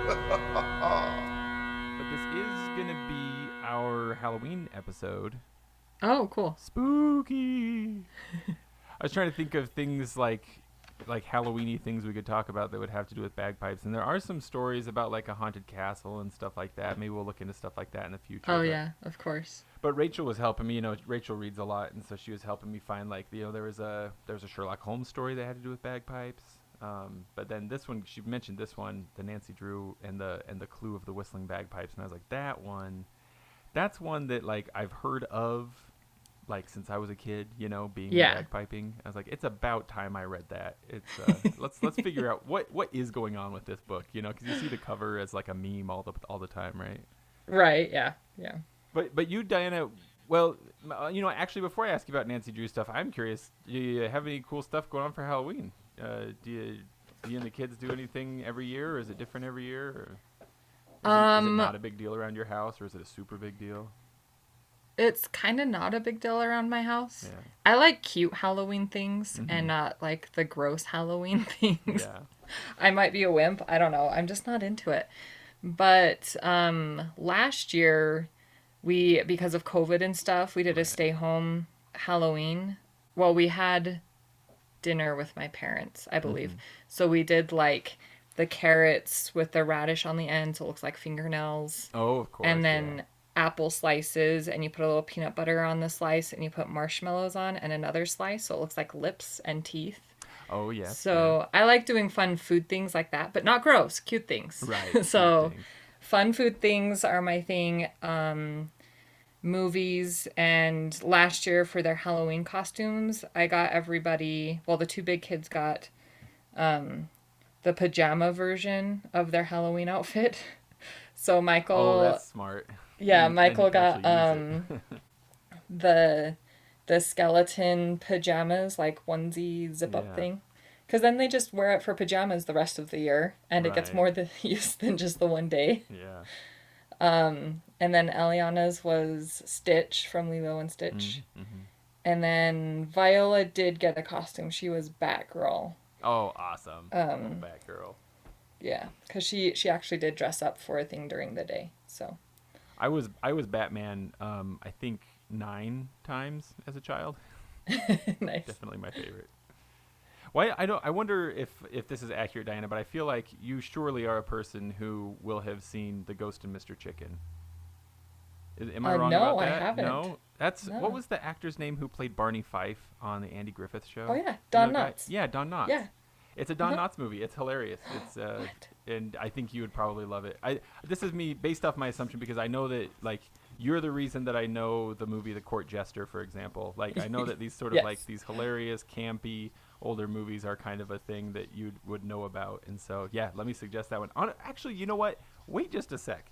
But this is going to be our Halloween episode. Oh, cool. Spooky. I was trying to think of things like Halloweeny things we could talk about that would have to do with bagpipes, and there are some stories about like a haunted castle and stuff like that. Maybe we'll look into stuff like that in the future. Oh, yeah, of course. But Rachel was helping me. Rachel reads a lot, and so she was helping me find there was a Sherlock Holmes story that had to do with bagpipes. But then this one, she mentioned this one, the Nancy Drew and the clue of the whistling bagpipes, and I was like, that's one that like I've heard of, like since I was a kid, being bagpiping. I was like, it's about time I read that. It's let's figure out what is going on with this book, because you see the cover as like a meme all the time, right? Right. Yeah. Yeah. But you, Diana, well, actually, before I ask you about Nancy Drew stuff, I'm curious. Do you have any cool stuff going on for Halloween? Do you and the kids do anything every year, or is it different every year? Or is it not a big deal around your house, or is it a super big deal? It's kind of not a big deal around my house. Yeah. I like cute Halloween things and not like the gross Halloween things. Yeah. I might be a wimp. I don't know. I'm just not into it. But last year, because of COVID and stuff, we did a stay-home Halloween. Well, we had dinner with my parents, I believe. So we did like the carrots with the radish on the end, so it looks like fingernails. Oh, of course. And then apple slices, and you put a little peanut butter on the slice, and you put marshmallows on and another slice, so it looks like lips and teeth. Oh, yes. So I like doing fun food things like that, but not gross, cute things. Right. So fun food things are my thing. Movies, and last year for their Halloween costumes, I got everybody, well, the two big kids got the pajama version of their Halloween outfit. So Michael... Oh, that's smart. Yeah, Michael got the skeleton pajamas, like onesie zip-up thing. Because then they just wear it for pajamas the rest of the year, and it gets more use than just the one day. Yeah. And then Eliana's was Stitch from Lilo and Stitch. Mm-hmm. And then Viola did get a costume. She was Batgirl. Oh, awesome. Batgirl. Yeah, because she actually did dress up for a thing during the day. So I was Batman, I think 9 times as a child. Nice. Definitely my favorite. Why I wonder if this is accurate, Diana, but I feel like you surely are a person who will have seen The Ghost and Mr. Chicken. Am I wrong about that? No, I haven't. No? What was the actor's name who played Barney Fife on the Andy Griffith Show? Oh, yeah, Don Knotts. Yeah, Don Knotts. Yeah. It's a Don Knotts movie. It's hilarious. It's and I think you would probably love it. This is me based off my assumption because I know that like you're the reason that I know the movie The Court Jester, for example. Like I know that these sort of like these hilarious, campy older movies are kind of a thing that you would know about. And so, yeah, let me suggest that one. Actually, you know what? Wait just a sec.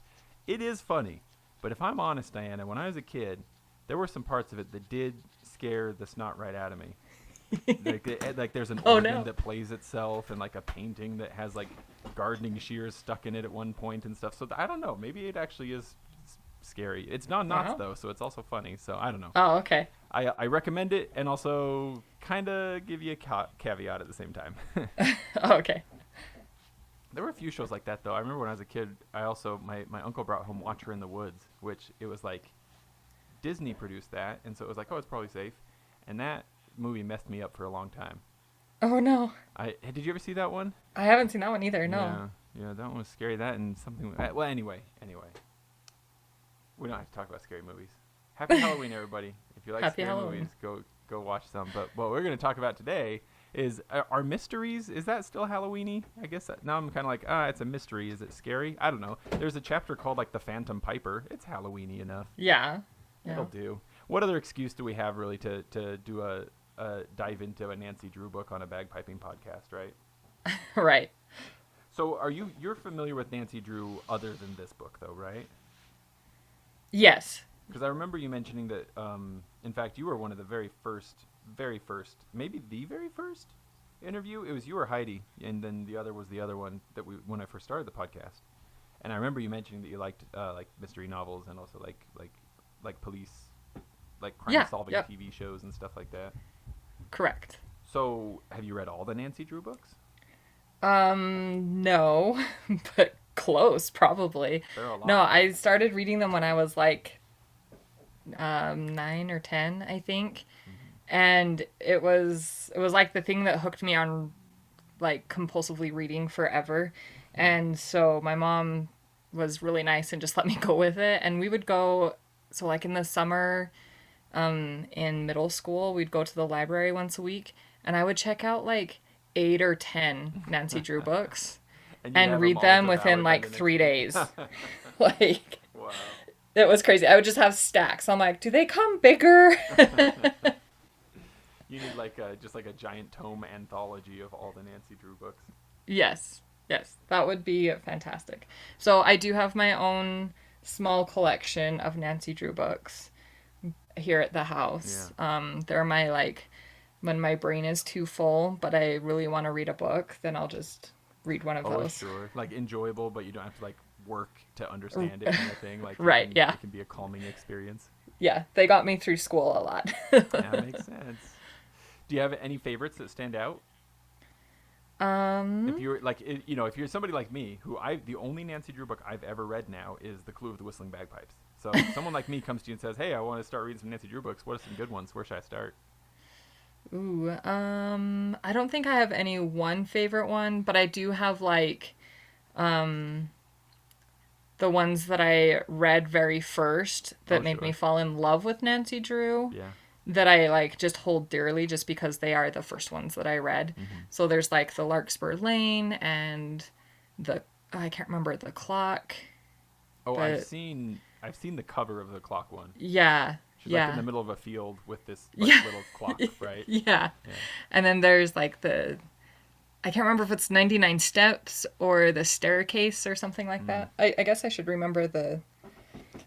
It is funny. But if I'm honest, Diana, when I was a kid, there were some parts of it that did scare the snot right out of me. like there's an organ that plays itself and like a painting that has like gardening shears stuck in it at one point and stuff. So I don't know. Maybe it actually is scary. It's Don Knotts though, so it's also funny. So I don't know. Oh, okay. I recommend it and also kind of give you a caveat at the same time. Okay. There were a few shows like that though. I remember when I was a kid, I also my uncle brought home Watcher in the Woods, which it was like Disney produced that, and so it was like, oh, it's probably safe. And that movie messed me up for a long time. Oh no. Did you ever see that one? I haven't seen that one either. No. Yeah, that one was scary. That and something. Well, anyway, we don't have to talk about scary movies. Happy Halloween, everybody! If you like scary movies, go watch some. But what we're going to talk about today is are mysteries. Is that still Halloween-y? I guess now I'm kind of like, it's a mystery. Is it scary? I don't know. There's a chapter called like The Phantom Piper. It's Halloween-y enough. Yeah. It'll do. What other excuse do we have really to do a dive into a Nancy Drew book on a bagpiping podcast, right? Right. So you're familiar with Nancy Drew other than this book though, right? Yes. Because I remember you mentioning that, in fact, you were one of the very first, maybe the very first interview. It was you or Heidi, and then the other was the other one that when I first started the podcast. And I remember you mentioning that you liked like mystery novels and also like police, like crime-solving TV shows and stuff like that. Correct. So, have you read all the Nancy Drew books? No, but Close, probably. They're a lot. No, I started reading them when I was like 9 or 10, I think. And it was like the thing that hooked me on like compulsively reading forever. And so my mom was really nice and just let me go with it. And we would go, so like in the summer, in middle school, we'd go to the library once a week, and I would check out like 8 or 10 Nancy Drew books and read them within like 3 days. Like, Wow. it was crazy. I would just have stacks. I'm like, do they come bigger? You need like just like a giant tome anthology of all the Nancy Drew books. Yes, that would be fantastic. So I do have my own small collection of Nancy Drew books here at the house. Yeah. They're my like, when my brain is too full, but I really want to read a book, then I'll just read one of those. Sure. Like enjoyable, but you don't have to like work to understand it kind of thing. Like right, yeah. It can be a calming experience. Yeah, they got me through school a lot. Yeah, makes sense. Do you have any favorites that stand out? If you're like, if you're somebody like me, the only Nancy Drew book I've ever read now is The Clue of the Whistling Bagpipes. So if someone like me comes to you and says, "Hey, I want to start reading some Nancy Drew books. What are some good ones? Where should I start?" Ooh, I don't think I have any one favorite one, but I do have like, the ones that I read very first that made me fall in love with Nancy Drew. Yeah. That I like just hold dearly just because they are the first ones that I read. Mm-hmm. So there's like the Larkspur Lane and I can't remember the clock. Oh, I've seen the cover of the clock one. Yeah. She's like in the middle of a field with this little clock, right? Yeah. And then there's like I can't remember if it's 99 Steps or the Staircase or something like that. I guess I should remember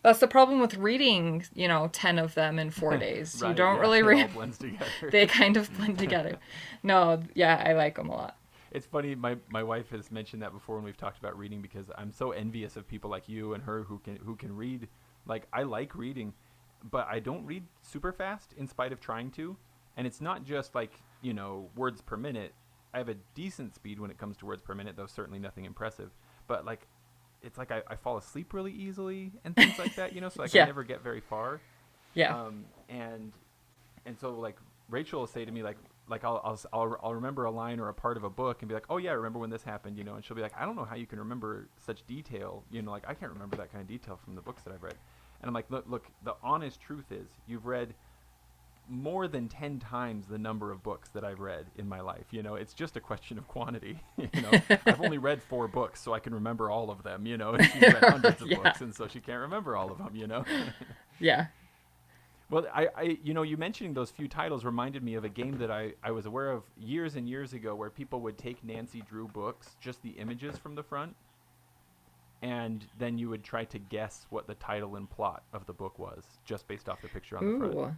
that's the problem with reading, 10 of them in 4 days. Right, you don't really it all blends together. They kind of blend together. No, yeah, I like them a lot. It's funny, my wife has mentioned that before when we've talked about reading, because I'm so envious of people like you and her who can read. Like, I like reading, but I don't read super fast in spite of trying to. And it's not just like, words per minute. I have a decent speed when it comes to words per minute, though certainly nothing impressive. But like, it's like I fall asleep really easily and things like that, so like I never get very far. Yeah. And so like Rachel will say to me like I'll remember a line or a part of a book and be like, oh yeah, I remember when this happened, and she'll be like, I don't know how you can remember such detail, like I can't remember that kind of detail from the books that I've read. And I'm like, look, the honest truth is you've read more than 10 times the number of books that I've read in my life. It's just a question of quantity. I've only read 4 books, so I can remember all of them, and she's read hundreds of books, and so she can't remember all of them, Yeah. Well, I you mentioning those few titles reminded me of a game that I was aware of years and years ago, where people would take Nancy Drew books, just the images from the front, and then you would try to guess what the title and plot of the book was, just based off the picture on the front.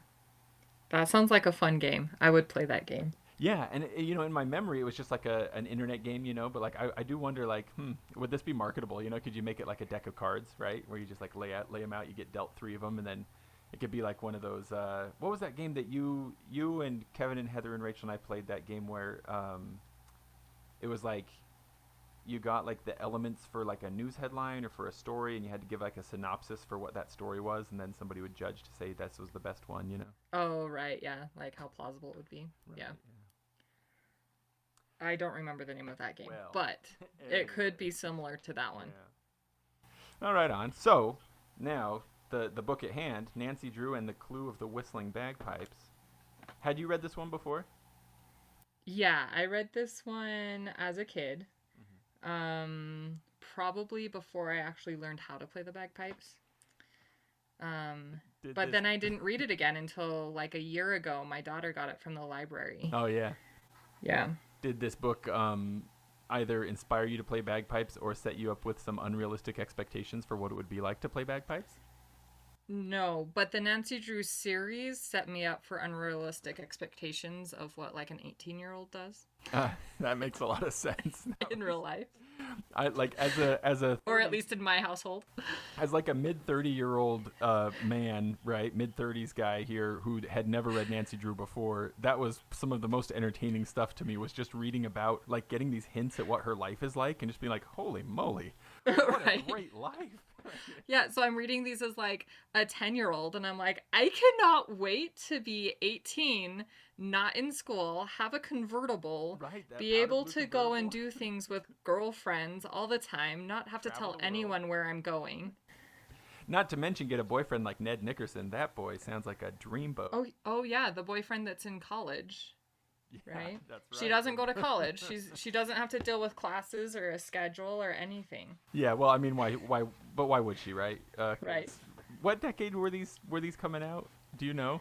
That sounds like a fun game. I would play that game. Yeah, and in my memory, it was just like an internet game, but like I do wonder, like, would this be marketable? Could you make it like a deck of cards, right, where you just like lay them out, you get dealt 3 of them, and then it could be like one of those. What was that game that you and Kevin and Heather and Rachel and I played? That game where it was like you got like the elements for like a news headline or for a story, and you had to give like a synopsis for what that story was, and then somebody would judge to say this was the best one, Oh, right, yeah, like how plausible it would be. Right, yeah. I don't remember the name of that game, but it could be similar to that one. Yeah. All right, on. So now the book at hand, Nancy Drew and the Clue of the Whistling Bagpipes. Had you read this one before? Yeah, I read this one as a kid. Probably before I actually learned how to play the bagpipes. But then I didn't read it again until like a year ago. My daughter got it from the library. Oh, yeah. Yeah. Did this book either inspire you to play bagpipes or set you up with some unrealistic expectations for what it would be like to play bagpipes? No, but the Nancy Drew series set me up for unrealistic expectations of what like an 18-year-old does. That makes a lot of sense. In real life. I like as a Or at least in my household. as like a mid 30-year-old man, right? Mid 30s guy here who had never read Nancy Drew before. That was some of the most entertaining stuff to me, was just reading about like getting these hints at what her life is like and just being like, holy moly, what Right. a great life. Yeah, so I'm reading these as like a 10-year-old, and I'm like, I cannot wait to be 18, not in school, have a convertible, Right, that be powder able blue to go and convertible. do things with girlfriends all the time, not have to Travel tell the world. anyone where I'm going. Not to mention get a boyfriend like Ned Nickerson. That boy sounds like a dreamboat. Oh yeah, the boyfriend that's in college, Yeah, right? that's right. She doesn't go to college. She doesn't have to deal with classes or a schedule or anything. Yeah, well, I mean, but why would she, right? 'Cause Right. What decade were these coming out? Do you know?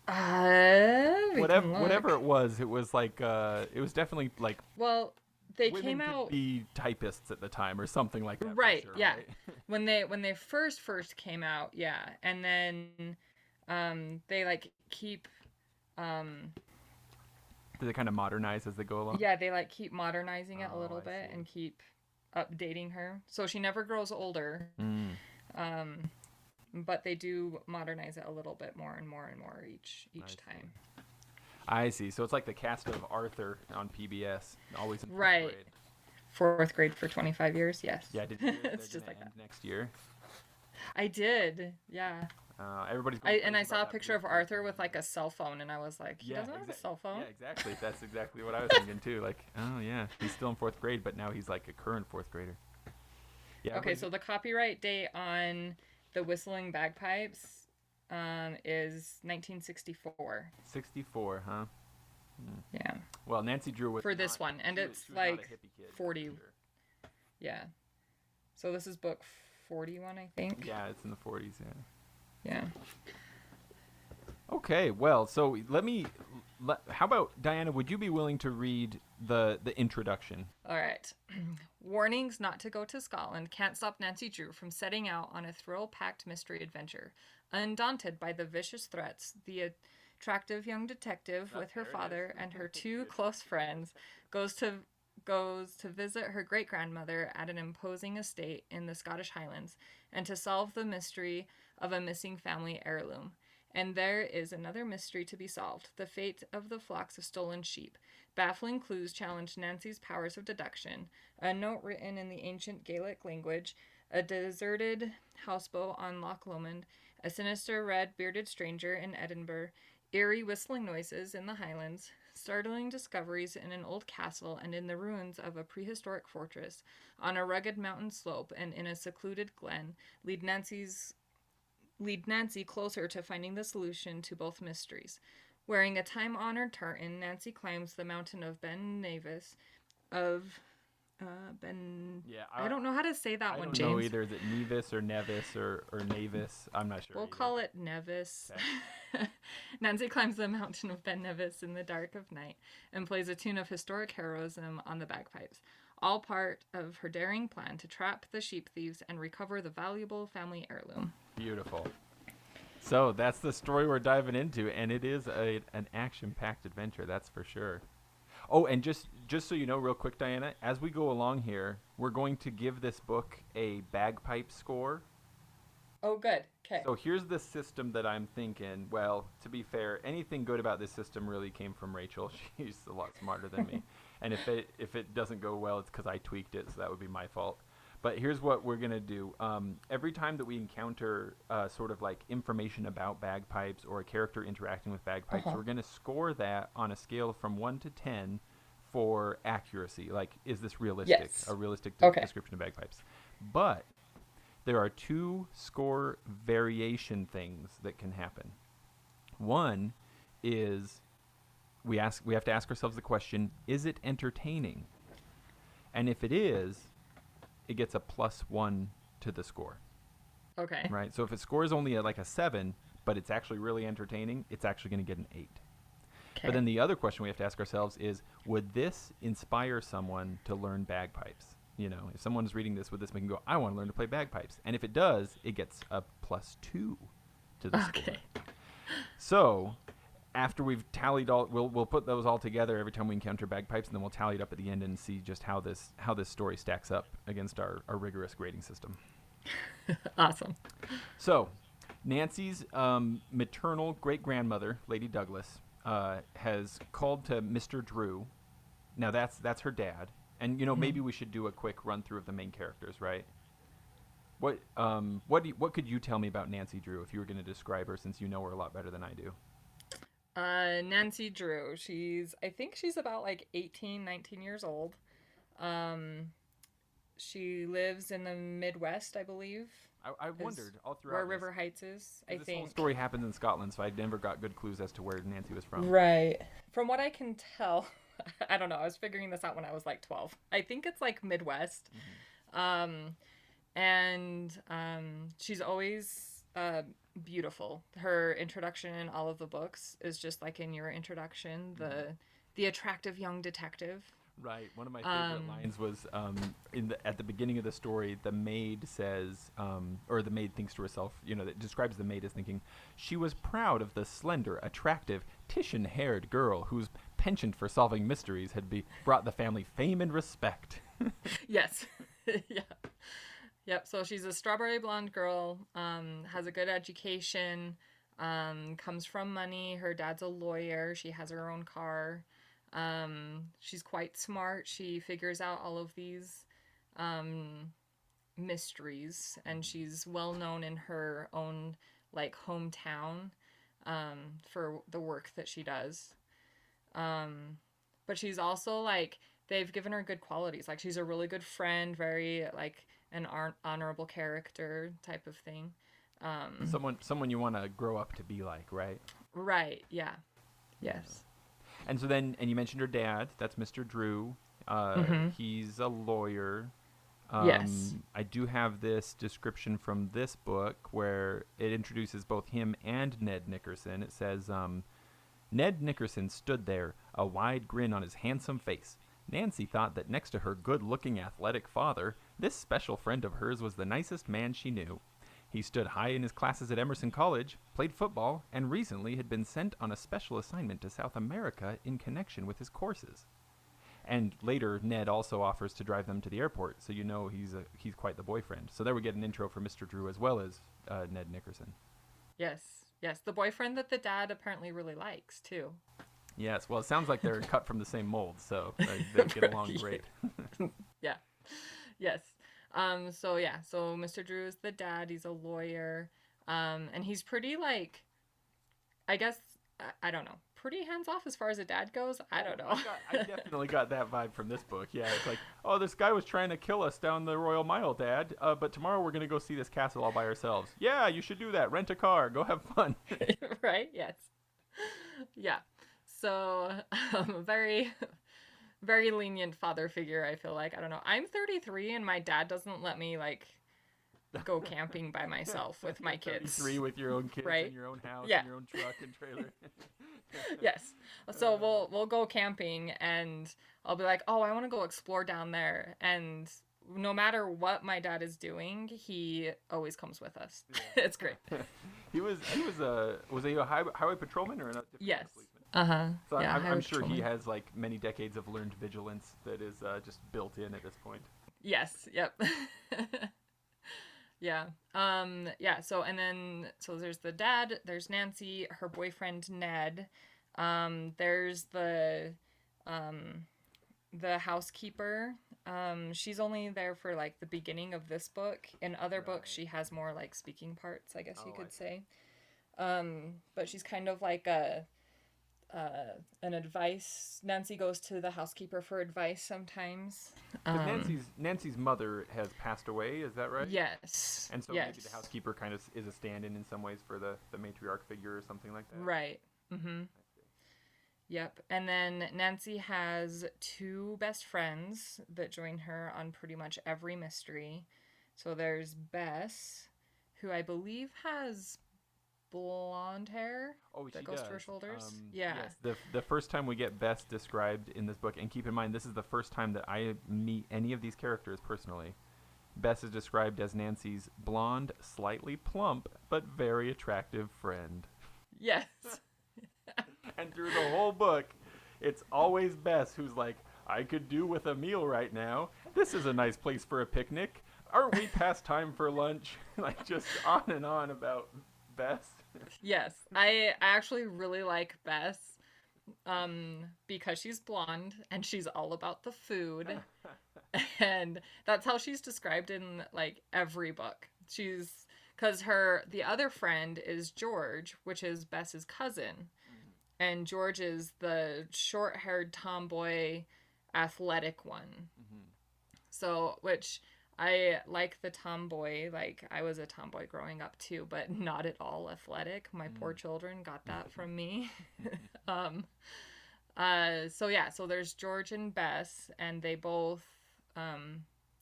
We can look. Whatever it was like it was definitely like Well, they women came could out be typists at the time or something like that. for right, sure, yeah. right? When they first came out, yeah. And then they like keep Do they kind of modernize as they go along? yeah, they like keep modernizing it a Oh, little I bit see. and keep updating her. So she never grows older. But they do modernize it a little bit more and more and more each see. time. I see. So it's like the cast of Arthur on PBS, always in fourth Right. grade. Fourth grade for 25 years, yes. Yeah, did you hear that It's they're just gonna like end that. next year? I did, yeah. Everybody's going And I crazy saw about a that picture blue of suit. Arthur with like a cell phone, and I was like, he doesn't have a cell phone. Yeah, exactly. That's exactly what I was thinking too. Like, oh yeah, he's still in fourth grade, but now he's like a current fourth grader. Yeah. Okay, so the copyright date on the Whistling Bagpipes is 1964. 64, huh? Yeah, Well, Nancy Drew was for this not- one, and she was- it's she was not a like hippie kid, that's 40. for sure. Yeah. So this is book 41, I think. Yeah, it's in the 40s. Yeah. Yeah. Okay, well, so how about Diana? Would you be willing to read the introduction? All right. Warnings not to go to Scotland can't stop Nancy Drew from setting out on a thrill-packed mystery adventure. Undaunted by the vicious threats, the attractive young detective with her there it father is. and her two close friends goes to visit her great-grandmother at an imposing estate in the Scottish Highlands and to solve the mystery of a missing family heirloom. And there is another mystery to be solved, the fate of the flocks of stolen sheep. Baffling clues challenge Nancy's powers of deduction. A note written in the ancient Gaelic language, a deserted houseboat on Loch Lomond, a sinister red-bearded stranger in Edinburgh, eerie whistling noises in the Highlands, startling discoveries in an old castle and in the ruins of a prehistoric fortress, on a rugged mountain slope and in a secluded glen, lead Nancy closer to finding the solution to both mysteries. Wearing a time-honored tartan, Nancy climbs the mountain of Ben Nevis Yeah, I don't know how to say that I one, don't James. know either. Is it Nevis or Nevis or Navis? I'm not sure. We'll either. call it Nevis. Okay. Nancy climbs the mountain of Ben Nevis in the dark of night and plays a tune of historic heroism on the bagpipes, all part of her daring plan to trap the sheep thieves and recover the valuable family heirloom. Beautiful. So that's the story we're diving into, and it is an action-packed adventure, that's for sure. Oh, and just so you know, real quick, Diana, as we go along here, we're going to give this book a bagpipe score. Oh, good. Okay. So here's the system that I'm thinking. Well, to be fair, anything good about this system really came from Rachel. She's a lot smarter than me. And if it doesn't go well, it's because I tweaked it, so that would be my fault. But here's what we're going to do. Every time that we encounter sort of like information about bagpipes or a character interacting with bagpipes, we're going to score that on a scale from 1 to 10 for accuracy. Like, is this realistic? Yes. A realistic Okay. description of bagpipes. But there are two score variation things that can happen. One is we have to ask ourselves the question, is it entertaining? And if it is, it gets a +1 to the score, Okay. right? So if it scores only like a 7, but it's actually really entertaining, it's actually going to get an 8. Okay. But then the other question we have to ask ourselves is, would this inspire someone to learn bagpipes? You know, if someone's reading this, would this make them go, I want to learn to play bagpipes? And if it does, it gets a +2 to the score. Okay. So after we've tallied all, we'll put those all together every time we encounter bagpipes, and then we'll tally it up at the end and see just how this story stacks up against our rigorous grading system. Awesome. So, Nancy's maternal great-grandmother, Lady Douglas, has called to Mr. Drew. Now that's her dad, and maybe we should do a quick run through of the main characters, right? What could you tell me about Nancy Drew if you were going to describe her, since you know her a lot better than I do? Nancy Drew. I think she's about like 18, 19 years old. She lives in the Midwest, I believe. I wondered all throughout where River Heights is. I this think whole story happens in Scotland, so I never got good clues as to where Nancy was from. Right. From what I can tell, I don't know. I was figuring this out when I was like 12. I think it's like Midwest. Mm-hmm. And she's always beautiful. Her introduction in all of the books is just like in your introduction, the attractive young detective. Right. One of my favorite lines was at the beginning of the story, the maid says, or the maid thinks to herself, that describes the maid as thinking, she was proud of the slender, attractive, Titian-haired girl whose penchant for solving mysteries had brought the family fame and respect. Yes. Yeah. Yep. So she's a strawberry blonde girl, has a good education, comes from money. Her dad's a lawyer. She has her own car. She's quite smart. She figures out all of these mysteries, and she's well known in her own like hometown for the work that she does. But she's also like, they've given her good qualities. Like, she's a really good friend, very like an honorable character type of thing. Someone you want to grow up to be like, right? Right. Yeah. Yes. And so then, and you mentioned her dad. That's Mr. Drew. He's a lawyer. Yes. I do have this description from this book where it introduces both him and Ned Nickerson. It says, Ned Nickerson stood there, a wide grin on his handsome face. Nancy thought that next to her good-looking athletic father, this special friend of hers was the nicest man she knew. He stood high in his classes at Emerson College, played football, and recently had been sent on a special assignment to South America in connection with his courses. And later, Ned also offers to drive them to the airport, so he's quite the boyfriend. So there we get an intro for Mr. Drew as well as Ned Nickerson. Yes. The boyfriend that the dad apparently really likes, too. Yes, well, it sounds like they're cut from the same mold, so they get along great. Yeah. Yes. So Mr. Drew is the dad. He's a lawyer. And he's pretty, like, I guess, I don't know, pretty hands-off as far as a dad goes. I don't know. I definitely got that vibe from this book. Yeah, it's like, oh, this guy was trying to kill us down the Royal Mile, Dad, but tomorrow we're going to go see this castle all by ourselves. Yeah, you should do that. Rent a car. Go have fun. Right? Yes. Yeah. So, very, very lenient father figure, I feel like. I don't know. I'm 33 and my dad doesn't let me, like, go camping by myself with my kids. 33 with your own kids, right? And your own house, yeah. And your own truck and trailer. Yes. So we'll go camping and I'll be like, oh, I want to go explore down there. And no matter what my dad is doing, he always comes with us. Yeah. It's great. was he a highway patrolman or a different yes. policeman? So yeah, I'm sure he has like many decades of learned vigilance that is just built in at this point. Yes. Yep. Yeah. So there's the dad, there's Nancy, her boyfriend Ned. There's the housekeeper. She's only there for like the beginning of this book. In other books she has more like speaking parts, I guess you could say. But she's kind of like an advice. Nancy goes to the housekeeper for advice sometimes. Nancy's mother has passed away, is that right? Yes. And so maybe the housekeeper kind of is a stand-in in some ways for the matriarch figure or something like that. Right. Mm-hmm. Yep. And then Nancy has two best friends that join her on pretty much every mystery. So there's Bess, who I believe has blonde hair that goes to her shoulders. Yes, the first time we get Bess described in this book, and keep in mind this is the first time that I meet any of these characters personally. Bess is described as Nancy's blonde, slightly plump, but very attractive friend. Yes. And through the whole book, it's always Bess who's like, I could do with a meal right now. This is a nice place for a picnic. Aren't we past time for lunch? Like, just on and on about Bess. Yes, I actually really like Bess because she's blonde and she's all about the food. And that's how she's described in like every book. She's because the other friend is George, which is Bess's cousin. And George is the short-haired tomboy athletic one. So, which I like the tomboy. Like, I was a tomboy growing up too, but not at all athletic. My poor children got that from me. So yeah, so there's George and Bess, and they both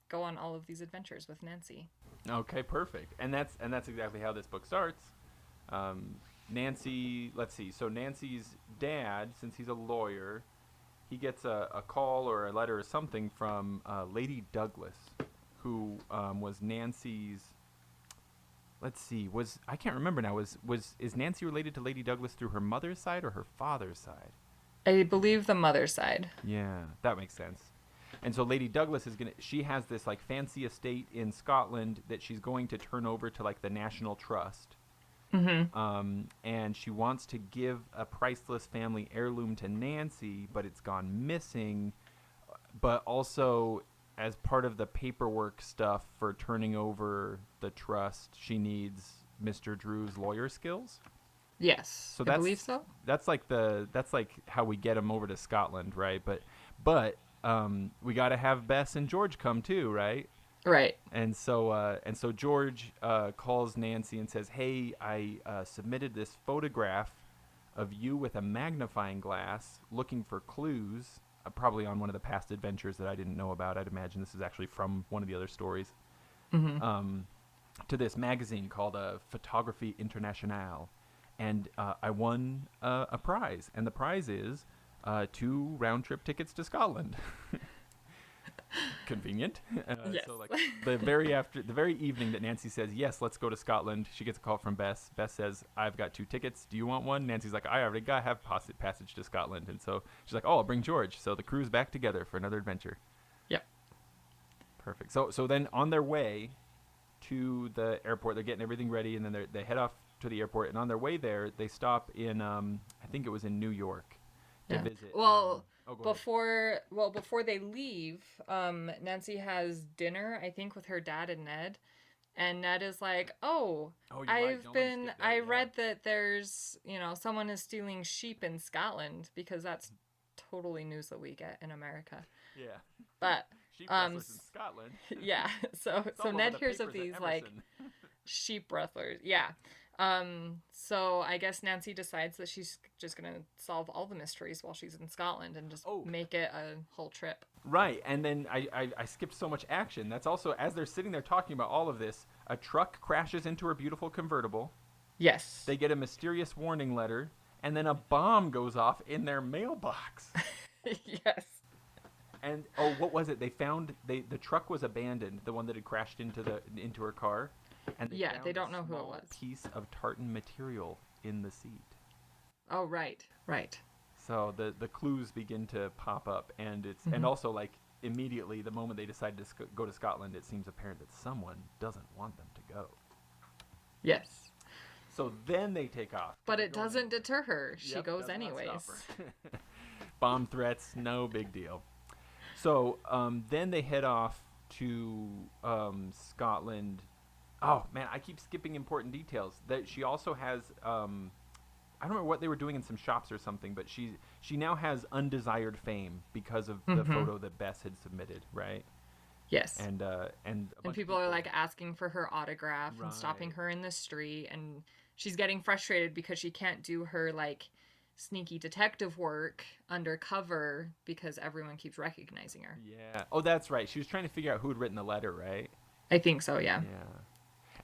go on all of these adventures with Nancy. Okay, perfect. And that's exactly how this book starts. Nancy, let's see. So Nancy's dad, since he's a lawyer, he gets a call or a letter or something from Lady Douglas, who was Nancy's. Let's see. I can't remember now. Is Nancy related to Lady Douglas through her mother's side or her father's side? I believe the mother's side. Yeah, that makes sense. And so Lady Douglas she has this like fancy estate in Scotland that she's going to turn over to like the National Trust. And she wants to give a priceless family heirloom to Nancy, but it's gone missing. But also, as part of the paperwork stuff for turning over the trust, she needs Mr. Drew's lawyer skills. Yes, So I believe so. That's like how we get him over to Scotland, right? But we got to have Bess and George come too, right? Right. And so George calls Nancy and says, "Hey, I submitted this photograph of you with a magnifying glass, looking for clues, probably on one of the past adventures that I didn't know about. I'd imagine this is actually from one of the other stories. To this magazine called Photography Internationale, and I won a prize, and the prize is 2 round-trip tickets to Scotland." Convenient. Yes. So like the very evening that Nancy says, "Yes, let's go to Scotland," she gets a call from Bess. Bess says, "I've got 2 tickets. Do you want one?" Nancy's like, "I already have passage to Scotland." And so she's like, "Oh, I'll bring George." So the crew's back together for another adventure. Yep. Perfect. So then on their way to the airport, they're getting everything ready, and then they head off to the airport. And on their way there, they stop in I think it was in New York to visit. Before they leave, Nancy has dinner, I think, with her dad and Ned. And Ned is like, "Oh, I read that there's, someone is stealing sheep in Scotland," because that's totally news that we get in America. Yeah. But sheep rustlers in Scotland. Yeah. So Ned hears of these like sheep rustlers. Yeah. So I guess Nancy decides that she's just going to solve all the mysteries while she's in Scotland and just make it a whole trip. Right. And then I skipped so much action. That's also, as they're sitting there talking about all of this, a truck crashes into her beautiful convertible. Yes. They get a mysterious warning letter, and then a bomb goes off in their mailbox. Yes. And what was it? They found the truck was abandoned, the one that had crashed into her car. And they don't know who it was. Piece of tartan material in the seat. Oh, right. So the clues begin to pop up, and and also like immediately the moment they decide to go to Scotland, it seems apparent that someone doesn't want them to go. Yes. So then they take off. But it doesn't deter her. She goes anyways. Bomb threats, no big deal. So then they head off to Scotland. Oh man, I keep skipping important details. That she also has I don't remember what they were doing in some shops or something, but she now has undesired fame because of the photo that Bess had submitted, right? Yes. And people are like asking for her autograph and stopping her in the street, and she's getting frustrated because she can't do her like sneaky detective work undercover because everyone keeps recognizing her. Yeah. Oh, that's right. She was trying to figure out who had written the letter, right? I think so, yeah. Yeah.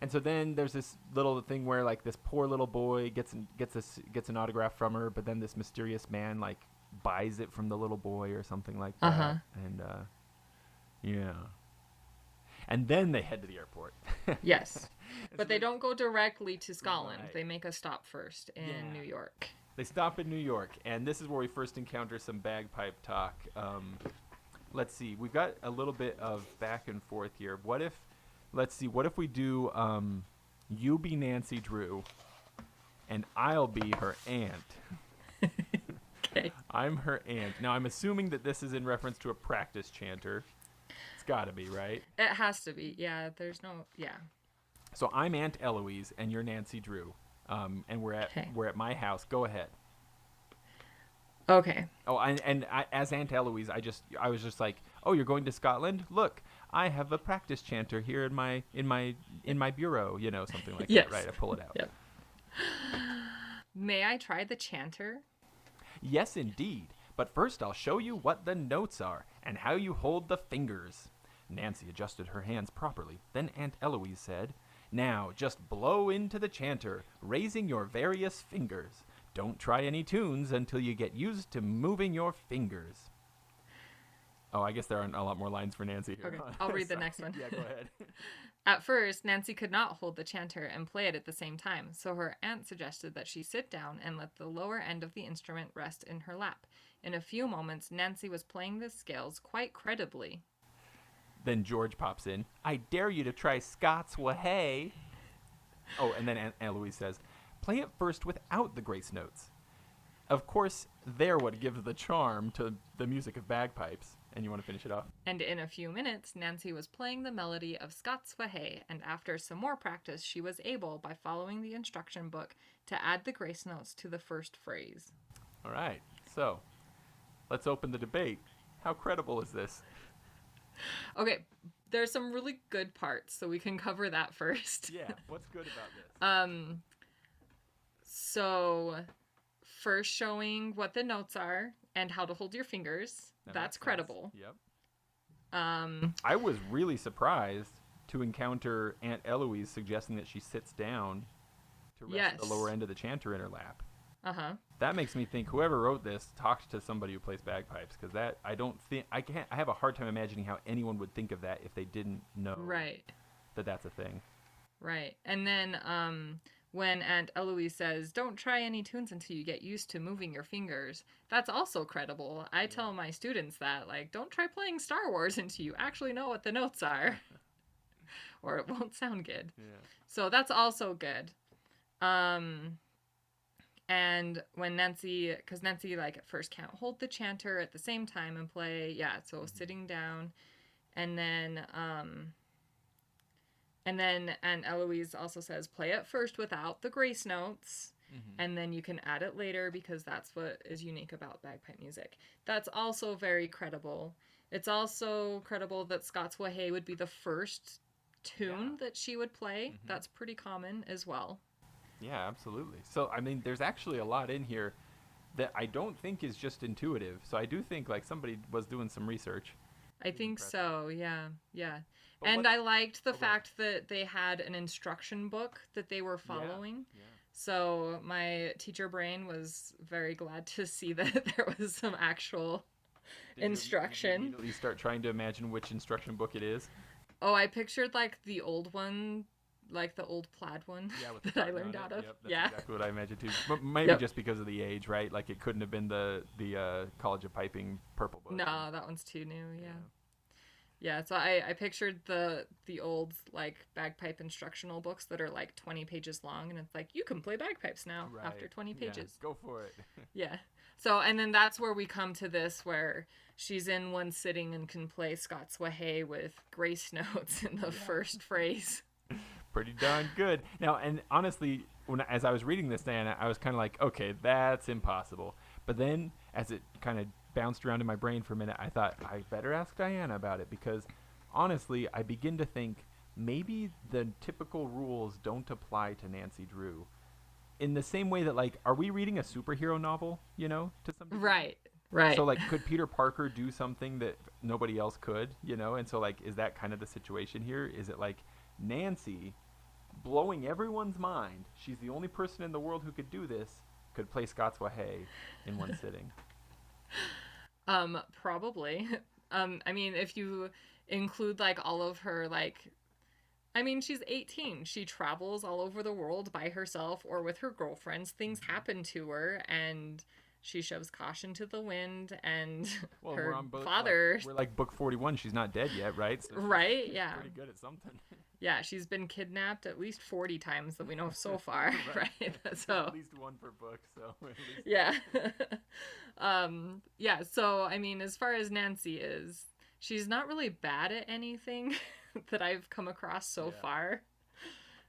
And so then there's this little thing where like this poor little boy gets an autograph from her, but then this mysterious man like buys it from the little boy or something like that. And yeah. And then they head to the airport. Yes. But they don't go directly to Scotland. Right. They make a stop first in New York. They stop in New York, and this is where we first encounter some bagpipe talk. Let's see. We've got a little bit of back and forth here. What if we do you be Nancy Drew, and I'll be her aunt. Okay. I'm her aunt. Now, I'm assuming that this is in reference to a practice chanter. It's got to be, right? It has to be. Yeah, there's no... Yeah. So I'm Aunt Eloise, and you're Nancy Drew. And we're at my house. Go ahead. Okay. Oh, and as Aunt Eloise, I was just like, oh, you're going to Scotland? Look, I have a practice chanter here in my bureau, something like Yes. that, right? I pull it out. Yep. May I try the chanter? Yes, indeed. But first I'll show you what the notes are and how you hold the fingers. Nancy adjusted her hands properly. Then Aunt Eloise said, now just blow into the chanter, raising your various fingers. Don't try any tunes until you get used to moving your fingers. Oh, I guess there aren't a lot more lines for Nancy here. Okay, I'll read the next one. Yeah, go ahead. At first, Nancy could not hold the chanter and play it at the same time, so her aunt suggested that she sit down and let the lower end of the instrument rest in her lap. In a few moments, Nancy was playing the scales quite creditably. Then George pops in. I dare you to try Scots Wahey. Oh, and then Aunt Eloise says, play it first without the grace notes. Of course, they're what gives the charm to the music of bagpipes. And you want to finish it off? And in a few minutes, Nancy was playing the melody of Scots Wahey, and after some more practice, she was able, by following the instruction book, to add the grace notes to the first phrase. All right. So, let's open the debate. How credible is this? Okay, there's some really good parts, so we can cover that first. Yeah, what's good about this? So, first showing what the notes are and how to hold your fingers. That's credible. Yep. I was really surprised to encounter Aunt Eloise suggesting that she sits down to rest the lower end of the chanter in her lap. Uh-huh. That makes me think whoever wrote this talked to somebody who plays bagpipes, because I have a hard time imagining how anyone would think of that if they didn't know that that's a thing. Right. And then when Aunt Eloise says, don't try any tunes until you get used to moving your fingers, that's also credible. I tell my students that, don't try playing Star Wars until you actually know what the notes are, or it won't sound good. Yeah. So that's also good. And when Nancy, because Nancy at first can't hold the chanter at the same time and play, so sitting down, and then Aunt Eloise also says, play it first without the grace notes, and then you can add it later because that's what is unique about bagpipe music. That's also very credible. It's also credible that Scots Wahey would be the first tune that she would play. Mm-hmm. That's pretty common as well. Yeah, absolutely. So, I mean, there's actually a lot in here that I don't think is just intuitive. So I do think somebody was doing some research. I think so, yeah. And I liked the fact that they had an instruction book that they were following. Yeah. So my teacher brain was very glad to see that there was some actual instruction. Did you immediately start trying to imagine which instruction book it is? Oh, I pictured the old one, the old plaid one that I learned out of. Yep, that's exactly what I imagined too. Maybe just because of the age, right? It couldn't have been the College of Piping purple book. No, that one's too new. Yeah. So I pictured the old bagpipe instructional books that are 20 pages long, and it's you can play bagpipes now after 20 pages. Yeah, go for it. Yeah. So and then that's where we come to this where she's in one sitting and can play Scots Wahey with grace notes in the first phrase. Pretty darn good. Now, and honestly, as I was reading this, Diana, I was kind of okay, that's impossible. But then, as it kind of bounced around in my brain for a minute, I thought, I better ask Diana about it, because honestly, I begin to think maybe the typical rules don't apply to Nancy Drew. In the same way that, are we reading a superhero novel, to some degree? Right. So, could Peter Parker do something that nobody else could, And so, is that kind of the situation here? Is it Nancy, blowing everyone's mind, she's the only person in the world who could do this, could play Scots Wahey in one sitting? Probably. I mean, if you include all of her I mean, she's 18. She travels all over the world by herself or with her girlfriends. Things happen to her, and she shoves caution to the wind. And Well, her we're on both. father, We're like book 41. She's not dead yet, right? So right? she's Yeah. pretty good at something. Yeah, she's been kidnapped at least 40 times that we know of so far, Right. right? So, At least one per book. So at least. yeah. Yeah, so I mean, as far as Nancy is, she's not really bad at anything that I've come across so Yeah. far.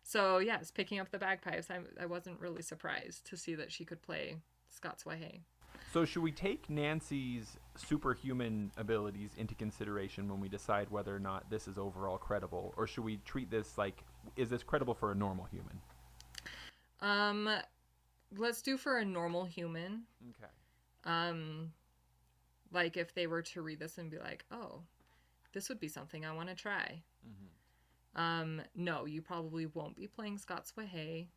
So, yes, picking up the bagpipes, I wasn't really surprised to see that she could play Scots-Wahey. So should we take Nancy's superhuman abilities into consideration when we decide whether or not this is overall credible, or should we treat this like, is this credible for a normal human? Let's do for a normal human. Okay. Like if they were to read this and be like, oh, this would be something I want to try. No, you probably won't be playing Scots-Wahey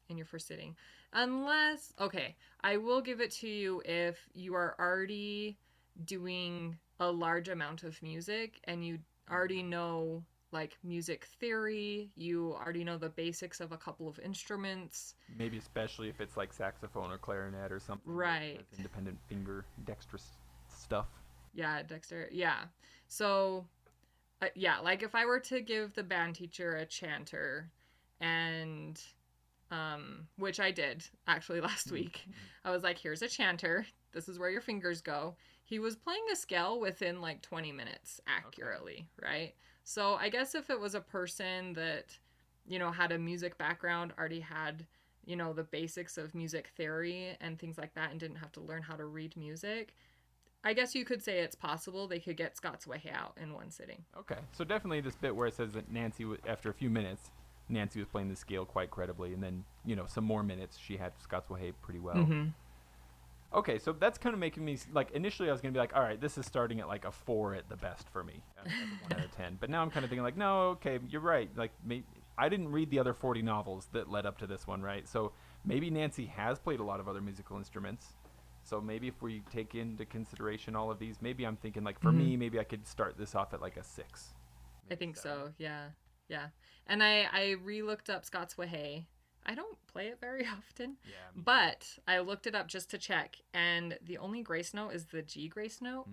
in your first sitting. Unless, okay, I will give it to you if you are already doing a large amount of music and you already know like music theory, you already know the basics of a couple of instruments. Maybe especially if it's like saxophone or clarinet or something. Right. That's independent finger, dexterous stuff. Yeah, Dexter. Yeah. So, yeah, like if I were to give the band teacher a chanter and which I did actually last week. I was like, here's a chanter. This is where your fingers go. He was playing a scale within like 20 minutes accurately, right? So I guess if it was a person that, you know, had a music background, already had, you know, the basics of music theory and things like that and didn't have to learn how to read music, I guess you could say it's possible they could get Scots-Wahey out in one sitting. Okay. So definitely this bit where it says that Nancy, after a few minutes, Nancy was playing the scale quite credibly, and then, you know, some more minutes she had Scots-Wahey pretty well. Okay, so that's kind of making me, like, initially I was going to be like, all right, this is starting at like a 4 at the best for me, as a 1 out of 10. But now I'm kind of thinking like, no, okay, you're right. Like, I didn't read the other 40 novels that led up to this one, right? So maybe Nancy has played a lot of other musical instruments. So maybe if we take into consideration all of these, maybe I'm thinking like, for me, maybe I could start this off at like a 6. I think 7. So, yeah. Yeah. And I re-looked up Scots-Wahey. I don't play it very often, but I looked it up just to check, and the only grace note is the G grace note.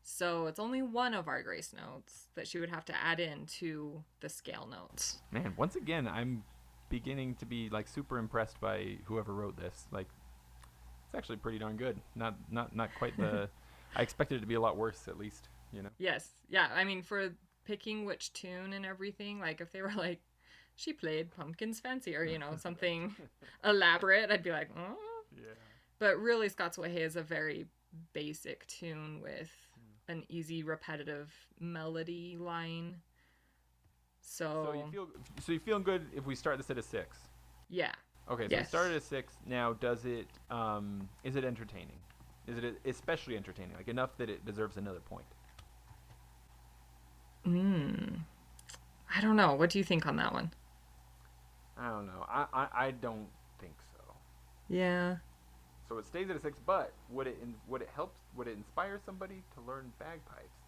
So it's only one of our grace notes that she would have to add in to the scale notes. Man, once again, I'm beginning to be like super impressed by whoever wrote this. Like, it's actually pretty darn good. Not quite the. I expected it to be a lot worse, at least. You know. Yes. Yeah. I mean, for picking which tune and everything, like if they were like, she played Pumpkin's Fancy or, you know, something elaborate, I'd be like, oh. Yeah. But really, Scots-Wahey is a very basic tune with an easy, repetitive melody line. So you feeling good if we start this at a 6? Yeah. Okay, so we started at a 6. Now, does it is it entertaining? Is it especially entertaining? Like enough that it deserves another point? I don't know. What do you think on that one? I don't know. I don't think so. Yeah. So it stays at a 6, but would it inspire somebody to learn bagpipes?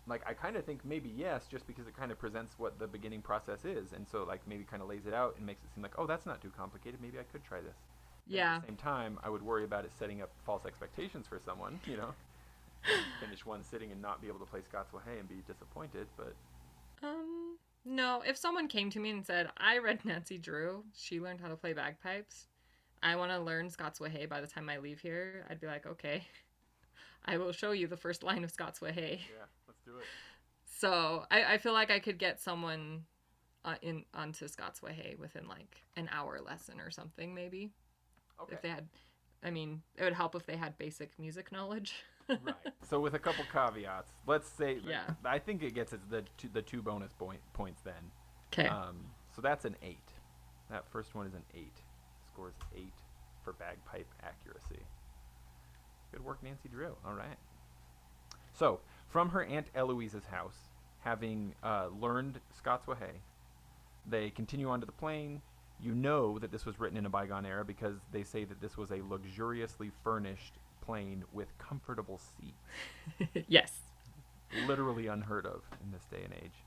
Like, I kind of think maybe yes, just because it kind of presents what the beginning process is, and so like maybe kind of lays it out and makes it seem like, oh, that's not too complicated. Maybe I could try this. Yeah. At the same time, I would worry about it setting up false expectations for someone, you know. Finish one sitting and not be able to play Scots-Wahey and be disappointed, but no, if someone came to me and said, I read Nancy Drew, she learned how to play bagpipes, I want to learn Scots-Wahey by the time I leave here, I'd be like, okay, I will show you the first line of Scots-Wahey. Yeah, let's do it. So I feel like I could get someone onto Scots-Wahey within like an hour lesson or something, maybe. Okay. If they had, I mean, it would help if they had basic music knowledge. Right. So with a couple caveats, let's say, yeah. I think it gets the 2 bonus points then. Okay. So that's an 8. That first one is an 8. Scores 8 for bagpipe accuracy. Good work, Nancy Drew. All right. So from her Aunt Eloise's house, having learned Scots-Wahey, they continue on to the plane. You know that this was written in a bygone era because they say that this was a luxuriously furnished plane with comfortable seats. Yes. Literally unheard of in this day and age.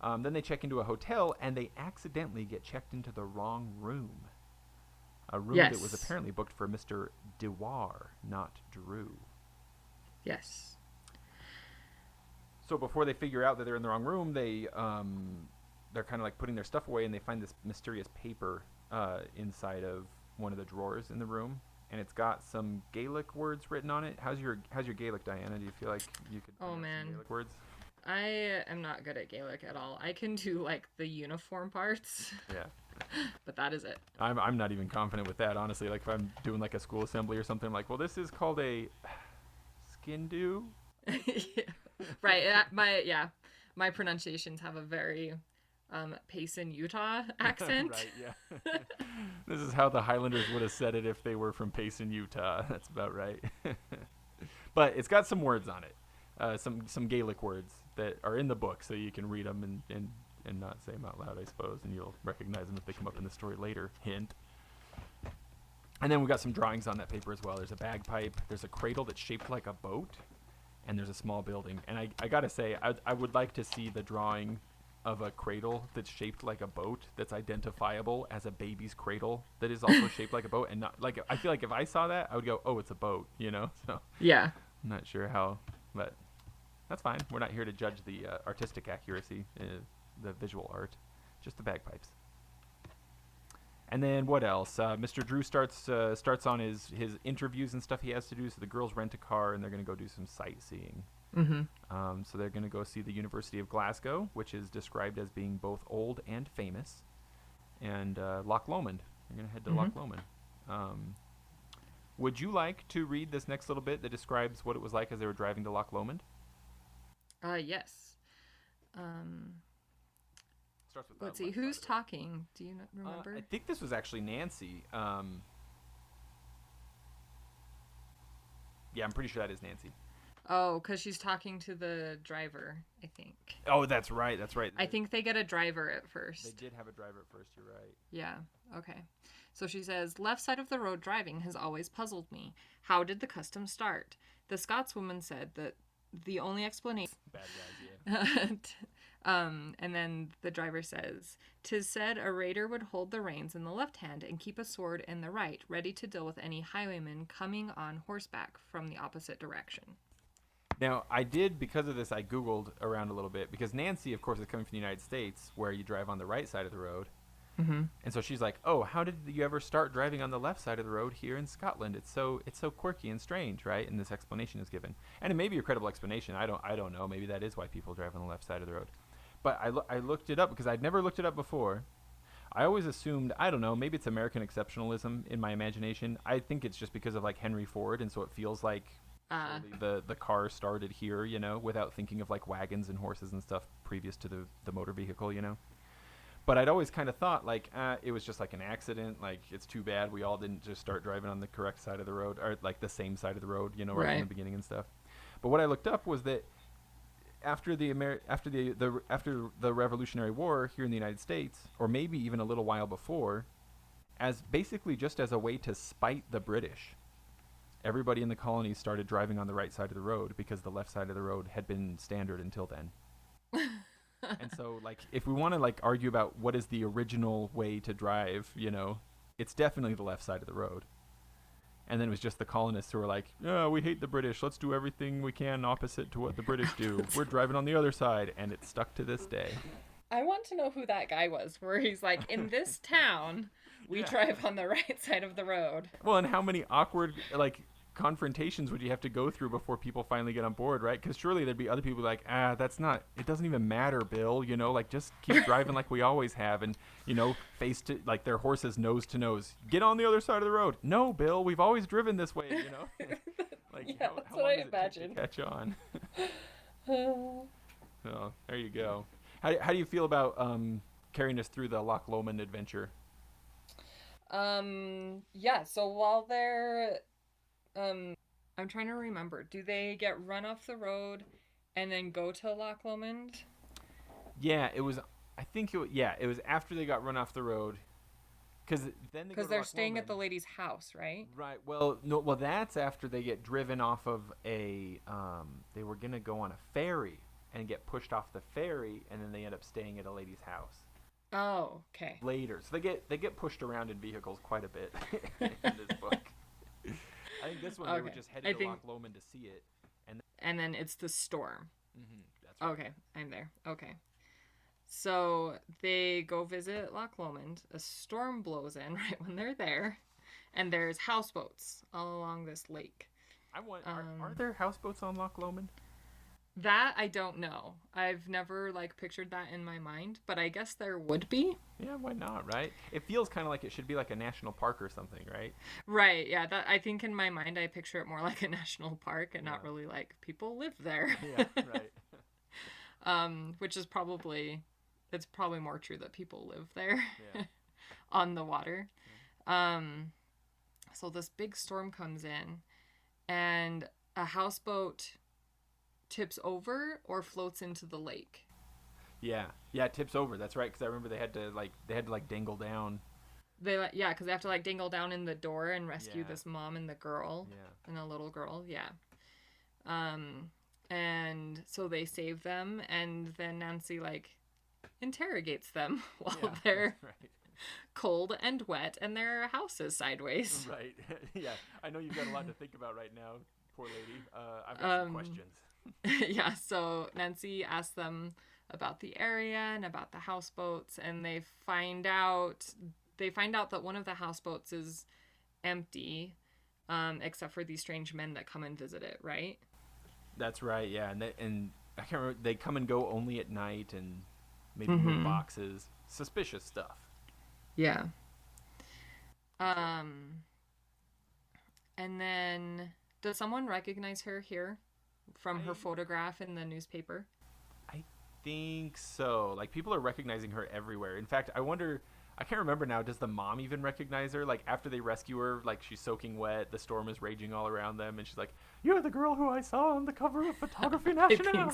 Then they check into a hotel, and they accidentally get checked into the wrong room. A room that was apparently booked for Mr. Dewar, not Drew. Yes. So before they figure out that they're in the wrong room, they're kind of like putting their stuff away, and they find this mysterious paper inside of one of the drawers in the room, and it's got some Gaelic words written on it. How's your Gaelic, Diana? Do you feel like you could pronounce some Gaelic words? I am not good at Gaelic at all. I can do like the uniform parts. Yeah. But that is it. I'm not even confident with that, honestly. Like if I'm doing like a school assembly or something, I'm like, well, this is called a skin do. Yeah. Right. My pronunciations have a very Payson, Utah accent. Right, yeah. This is how the Highlanders would have said it if they were from Payson, Utah. That's about right. But it's got some words on it. Some Gaelic words that are in the book, so you can read them and not say them out loud, I suppose, and you'll recognize them if they come up in the story later. Hint. And then we've got some drawings on that paper as well. There's a bagpipe. There's a cradle that's shaped like a boat. And there's a small building. And I got to say, I would like to see the drawing of a cradle that's shaped like a boat that's identifiable as a baby's cradle that is also shaped like a boat. And not like, I feel like if I saw that, I would go, oh, it's a boat, you know? So yeah. I'm not sure how, but that's fine. We're not here to judge the artistic accuracy, the visual art, just the bagpipes. And then what else? Mr. Drew starts on his interviews and stuff he has to do. So the girls rent a car and they're going to go do some sightseeing. Mm-hmm. So they're going to go see the University of Glasgow, which is described as being both old and famous, and Loch Lomond. They're going to head to Loch Lomond. Would you like to read this next little bit that describes what it was like as they were driving to Loch Lomond? Yes. Starts with Let's see, who's talking? Do you remember? I think this was actually Nancy. Yeah, I'm pretty sure that is Nancy. Oh, because she's talking to the driver, I think. Oh, that's right. That's right. I think they get a driver at first. They did have a driver at first. You're right. Yeah. Okay. So she says, left side of the road driving has always puzzled me. How did the custom start? The Scotswoman said that the only explanation... Bad guys, yeah. And then the driver says, 'tis said a raider would hold the reins in the left hand and keep a sword in the right, ready to deal with any highwayman coming on horseback from the opposite direction. Now, because of this, I Googled around a little bit, because Nancy, of course, is coming from the United States, where you drive on the right side of the road. Mm-hmm. And so she's like, oh, how did you ever start driving on the left side of the road here in Scotland? It's so quirky and strange, right? And this explanation is given. And it may be a credible explanation. I don't know. Maybe that is why people drive on the left side of the road. But I looked it up because I'd never looked it up before. I always assumed, I don't know, maybe it's American exceptionalism in my imagination. I think it's just because of like Henry Ford, and so it feels like the car started here, you know, without thinking of like wagons and horses and stuff previous to the motor vehicle, you know. But I'd always kind of thought like it was just like an accident. Like it's too bad we all didn't just start driving on the correct side of the road, or like the same side of the road, you know, right from the beginning and stuff. But what I looked up was that after the Revolutionary War here in the United States, or maybe even a little while before, as basically just as a way to spite the British, everybody in the colonies started driving on the right side of the road because the left side of the road had been standard until then. And so, like, if we want to, like, argue about what is the original way to drive, you know, it's definitely the left side of the road. And then it was just the colonists who were like, oh, we hate the British. Let's do everything we can opposite to what the British do. We're driving on the other side. And it's stuck to this day. I want to know who that guy was, where he's like, in this town, we drive on the right side of the road. Well, and how many awkward, like, confrontations would you have to go through before people finally get on board, right? Because surely there'd be other people like, that's not, it doesn't even matter, Bill, you know, like just keep driving like we always have, and you know, face to like their horses nose to nose, get on the other side of the road. No, Bill, we've always driven this way, you know. Like yeah, that's what I imagine. Catch on. So there you go. How do you feel about carrying us through the Loch Lomond adventure? Yeah, so while they're I'm trying to remember. Do they get run off the road and then go to Loch Lomond? Yeah, it was. I think it was after they got run off the road, because they're staying at the lady's house, right? Right. Well, no. Well, that's after they get driven off of a. They were gonna go on a ferry, and get pushed off the ferry, and then they end up staying at a lady's house Oh, okay. later. So they get pushed around in vehicles quite a bit in this book. I think this one they were Okay. just headed to Loch Lomond to see it, And then it's the storm. that's right. Okay, I'm there. Okay. So they go visit Loch Lomond. A storm blows in right when they're there, and there's houseboats all along this lake. Are there houseboats on Loch Lomond? That I don't know. I've never pictured that in my mind, but I guess there would be. Yeah, why not, right? It feels kind of like it should be like a national park or something, right? Right, yeah. That I think in my mind I picture it more like a national park and not really like people live there. Yeah, right. Which is it's probably more true that people live there Yeah. on the water. So this big storm comes in and a houseboat tips over or floats into the lake. Yeah, it tips over. That's right. Because I remember they had to dangle down. Because they have to dangle down in the door and rescue this mom and the girl and a little girl. Yeah. And so they save them, and then Nancy interrogates them while they're cold and wet, and their house is sideways. Right. Yeah. I know you've got a lot to think about right now, poor lady. I've got some questions. Yeah. So Nancy asks them about the area and about the houseboats, and they find out that one of the houseboats is empty, except for these strange men that come and visit it. Right. That's right. Yeah. And I can't remember. They come and go only at night, and maybe move boxes. Suspicious stuff. Yeah. And then does someone recognize her here from her photograph in the newspaper? I think so. People are recognizing her everywhere. In fact, I can't remember now. Does the mom even recognize her? After they rescue her, she's soaking wet, the storm is raging all around them, and she's like, "You're the girl who I saw on the cover of Photography National."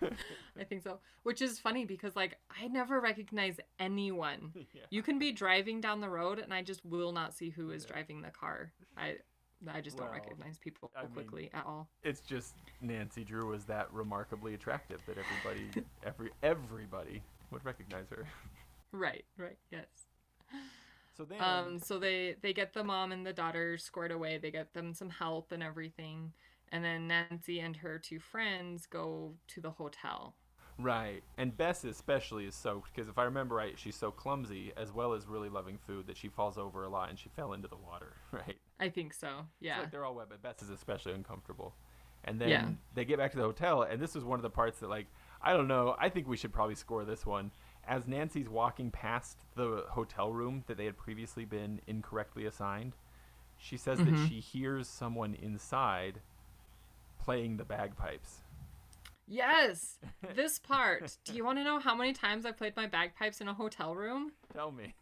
I think so. Which is funny because I never recognize anyone. Yeah. You can be driving down the road and I just will not see who is driving the car. I just don't recognize people quickly at all. It's just Nancy Drew was that remarkably attractive that everybody would recognize her. Right, yes. So then, so they get the mom and the daughter squared away. They get them some help and everything, and then Nancy and her two friends go to the hotel. Right, and Bess especially is soaked because if I remember right, she's so clumsy as well as really loving food that she falls over a lot and she fell into the water. Right. I think so. Yeah. They're all wet, but Bess is especially uncomfortable. And then they get back to the hotel, and this is one of the parts that I don't know. I think we should probably score this one. As Nancy's walking past the hotel room that they had previously been incorrectly assigned, she says that she hears someone inside playing the bagpipes. Yes, this part. Do you want to know how many times I played my bagpipes in a hotel room? Tell me.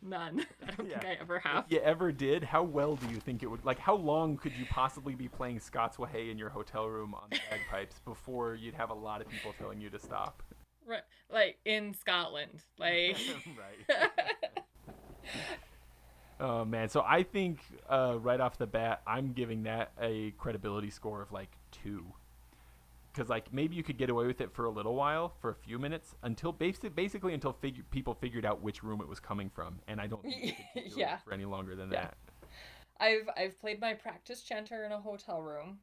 None. I don't think I ever have. If you ever did, how well do you think it would... how long could you possibly be playing Scots Whay in your hotel room on the bagpipes before you'd have a lot of people telling you to stop? Right. In Scotland. Right. Oh, man. So I think right off the bat, I'm giving that a credibility score of 2. Because maybe you could get away with it for a little while, for a few minutes, until basically until people figured out which room it was coming from, and I don't think you could keep doing it for any longer than that. I've played my practice chanter in a hotel room,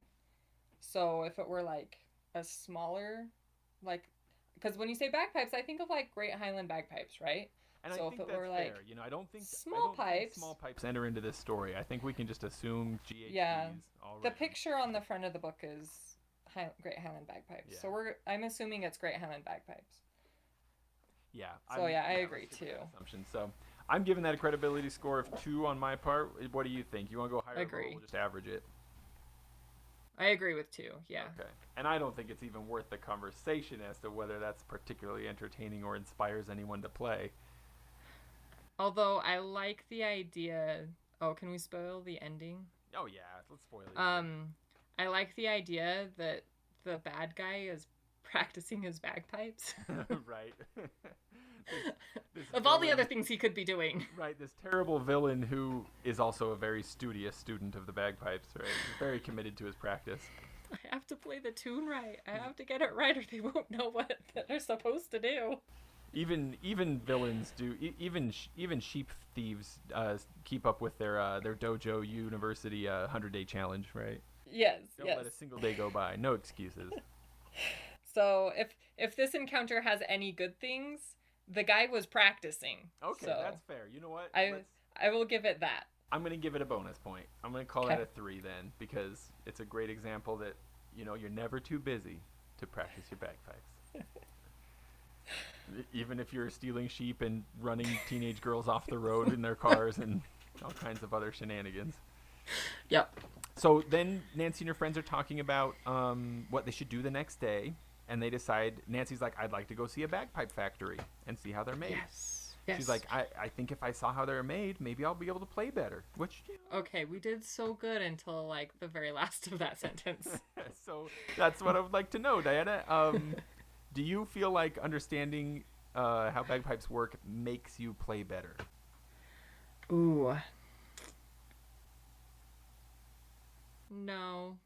so if it were a smaller, because when you say bagpipes, I think of Great Highland bagpipes, right? And so I think if it that's were fair. I don't think small pipes enter into this story. I think we can just assume GHBs. Yeah, already. The picture on the front of the book is Great Highland bagpipes. Yeah. So I'm assuming it's Great Highland bagpipes. Yeah. So I agree too. Assumption. So I'm giving that a credibility score of 2 on my part. What do you think? You want to go higher? Agree. Or we'll just average it. I agree with 2. Yeah. Okay. And I don't think it's even worth the conversation as to whether that's particularly entertaining or inspires anyone to play. Although I like the idea. Oh, can we spoil the ending? Oh yeah, let's spoil it. I like the idea that the bad guy is practicing his bagpipes. Right. Of all the other things he could be doing. Right, this terrible villain who is also a very studious student of the bagpipes, right? Very committed to his practice. I have to play the tune right. I have to get it right or they won't know what they're supposed to do. Even villains do. Even sheep thieves keep up with their dojo university 100-day challenge, right? Yes, Don't yes. let a single day go by. No excuses. So if this encounter has any good things, the guy was practicing. Okay, so that's fair. You know what? I will give it that. I'm gonna give it a bonus point. I'm gonna call that a 3 then, because it's a great example that you're never too busy to practice your bagpipes. Even if you're stealing sheep and running teenage girls off the road in their cars and all kinds of other shenanigans. Yep. So then Nancy and her friends are talking about what they should do the next day, and they decide, Nancy's like, I'd like to go see a bagpipe factory and see how they're made. Yes. She's like, I think if I saw how they're made, maybe I'll be able to play better. Which, Okay, we did so good until like the very last of that sentence. So that's what I would like to know, Diana. Do you feel like understanding how bagpipes work makes you play better? Ooh. No.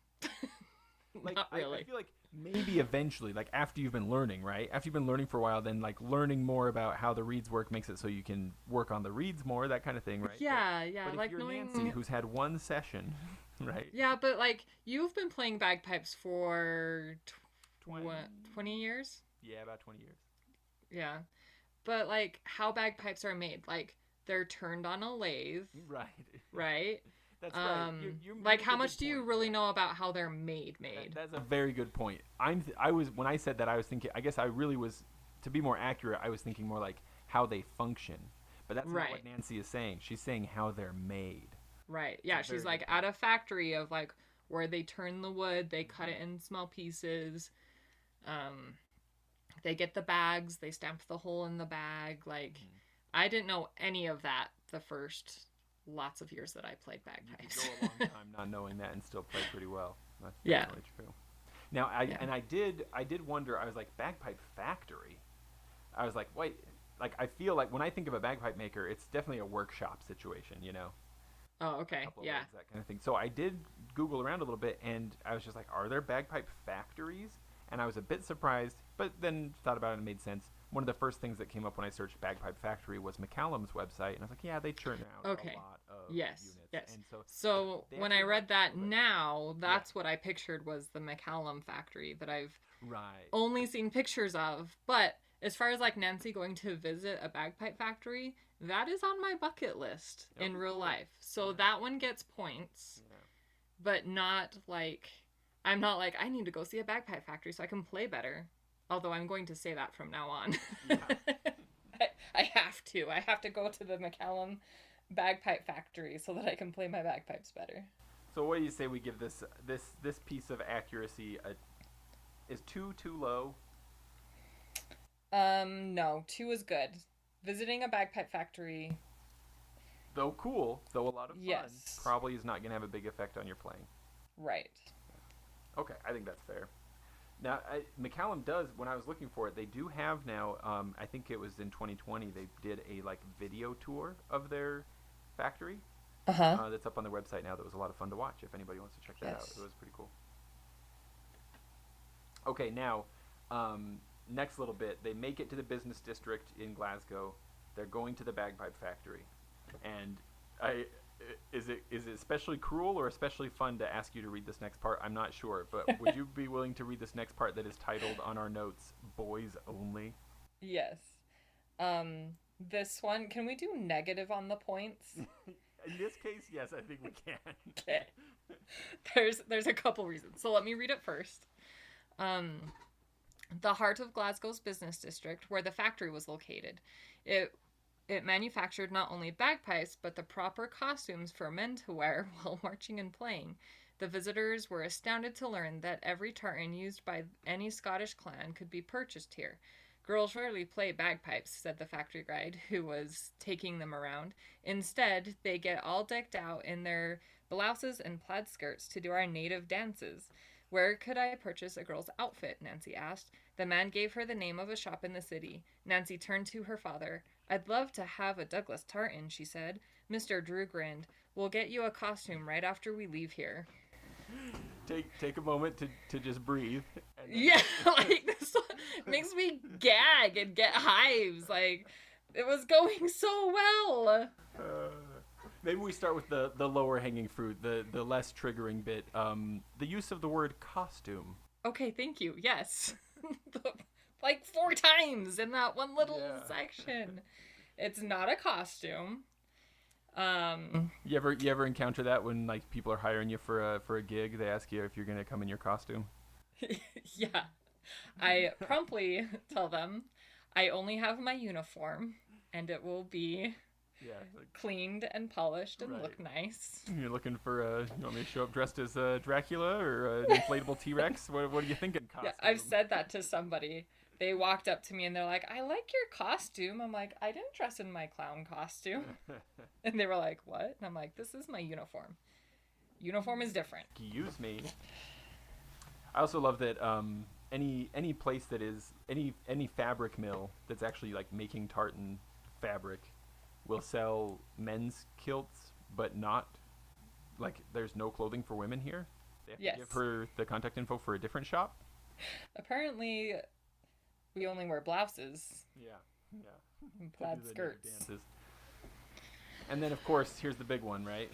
Like, Not really. I feel like maybe eventually, like after you've been learning, right? After you've been learning for a while, then like learning more about how the reeds work makes it so you can work on the reeds more, that kind of thing, right? Yeah, But like if you're knowing Nancy, who's had one session, right? Yeah, but like you've been playing bagpipes for 20 20 years? Yeah, about 20 years. Yeah. But like how bagpipes are made, like they're turned on a lathe, Right. right? That's right. You Like make how a much good do you point. really know about how they're made? That's a very good point. I was when I said that I was thinking. I guess I really was, to be more accurate. I was thinking more like how they function. But that's not what Right. Nancy is saying. She's saying how they're made. Right. Yeah, It's a she's very like good at a factory of like where they turn the wood, they cut it in small pieces. They get the bags, they stamp the hole in the bag. Like I didn't know any of that the first lots of years that I played You bagpipes. could go a long time not knowing that and still play pretty well. That's Yeah. definitely true. Now, I did wonder. I was like, bagpipe factory. I was like, wait. Like I feel like when I think of a bagpipe maker, it's definitely a workshop situation. Oh, okay. Couple of Yeah. legs, that kind of thing. So I did Google around a little bit, and I was just like, are there bagpipe factories? And I was a bit surprised, but then thought about it and it made sense. One of the first things that came up when I searched bagpipe factory was McCallum's website, and I was like, yeah, they churn out Okay. a lot of Yes. units. Yes. And So they when I actually read that have- now, that's what I pictured was the McCallum factory that I've right. only seen pictures of. But as far as like Nancy going to visit a bagpipe factory, that is on my bucket list in real life. So that one gets points, Yeah. but not like I'm not like I need to go see a bagpipe factory so I can play better. Although I'm going to say that from now on. Yeah. I have to. I have to go to the McCallum bagpipe factory so that I can play my bagpipes better. So what do you say we give this piece of accuracy is 2 too low? No, 2 is good. Visiting a bagpipe factory. Though cool, though a lot of fun, Yes. probably is not going to have a big effect on your playing. Right. Okay, I think that's fair. Now, McCallum does, when I was looking for it, they do have now, I think it was in 2020, they did a video tour of their factory. Uh-huh. That's up on their website now. That was a lot of fun to watch if anybody wants to check that out. Yes. It was pretty cool. Okay, now, next little bit. They make it to the business district in Glasgow. They're going to the bagpipe factory. And is it especially cruel or especially fun to ask you to read this next part? I'm not sure, but would you be willing to read this next part that is titled on our notes, Boys Only? Yes. This one, can we do negative on the points? In this case, yes, I think we can. Okay. There's a couple reasons. So let me read it first. The heart of Glasgow's business district, where the factory was located. It manufactured not only bagpipes, but the proper costumes for men to wear while marching and playing. The visitors were astounded to learn that every tartan used by any Scottish clan could be purchased here. Girls rarely play bagpipes, said the factory guide who was taking them around. Instead, they get all decked out in their blouses and plaid skirts to do our native dances. Where could I purchase a girl's outfit? Nancy asked. The man gave her the name of a shop in the city. Nancy turned to her father. I'd love to have a Douglas tartan, she said. Mr. Drew grinned. We'll get you a costume right after we leave here. Take a moment to just breathe. And then... Yeah, like this makes me gag and get hives. Like it was going so well. Maybe we start with the lower hanging fruit, the less triggering bit. The use of the word costume. Okay, thank you. Yes. Like 4 times in that one little section. It's not a costume. You ever encounter that when like people are hiring you for a gig? They ask you if you're gonna come in your costume. Yeah. I promptly tell them I only have my uniform and it will be cleaned and polished and look nice. You're looking for you want me to show up dressed as Dracula or an inflatable T-Rex? What are you thinking costume? Yeah, I've said that to somebody. They walked up to me and they're like, I like your costume. I'm like, I didn't dress in my clown costume. And they were like, what? And I'm like, this is my uniform. Uniform is different. Excuse me. I also love that any place that is any fabric mill that's actually like making tartan fabric will sell men's kilts, but not like there's no clothing for women here. They have to give her the contact info for a different shop. Apparently, we only wear blouses. Yeah. And plaid skirts. Dances. And then, of course, here's the big one, right?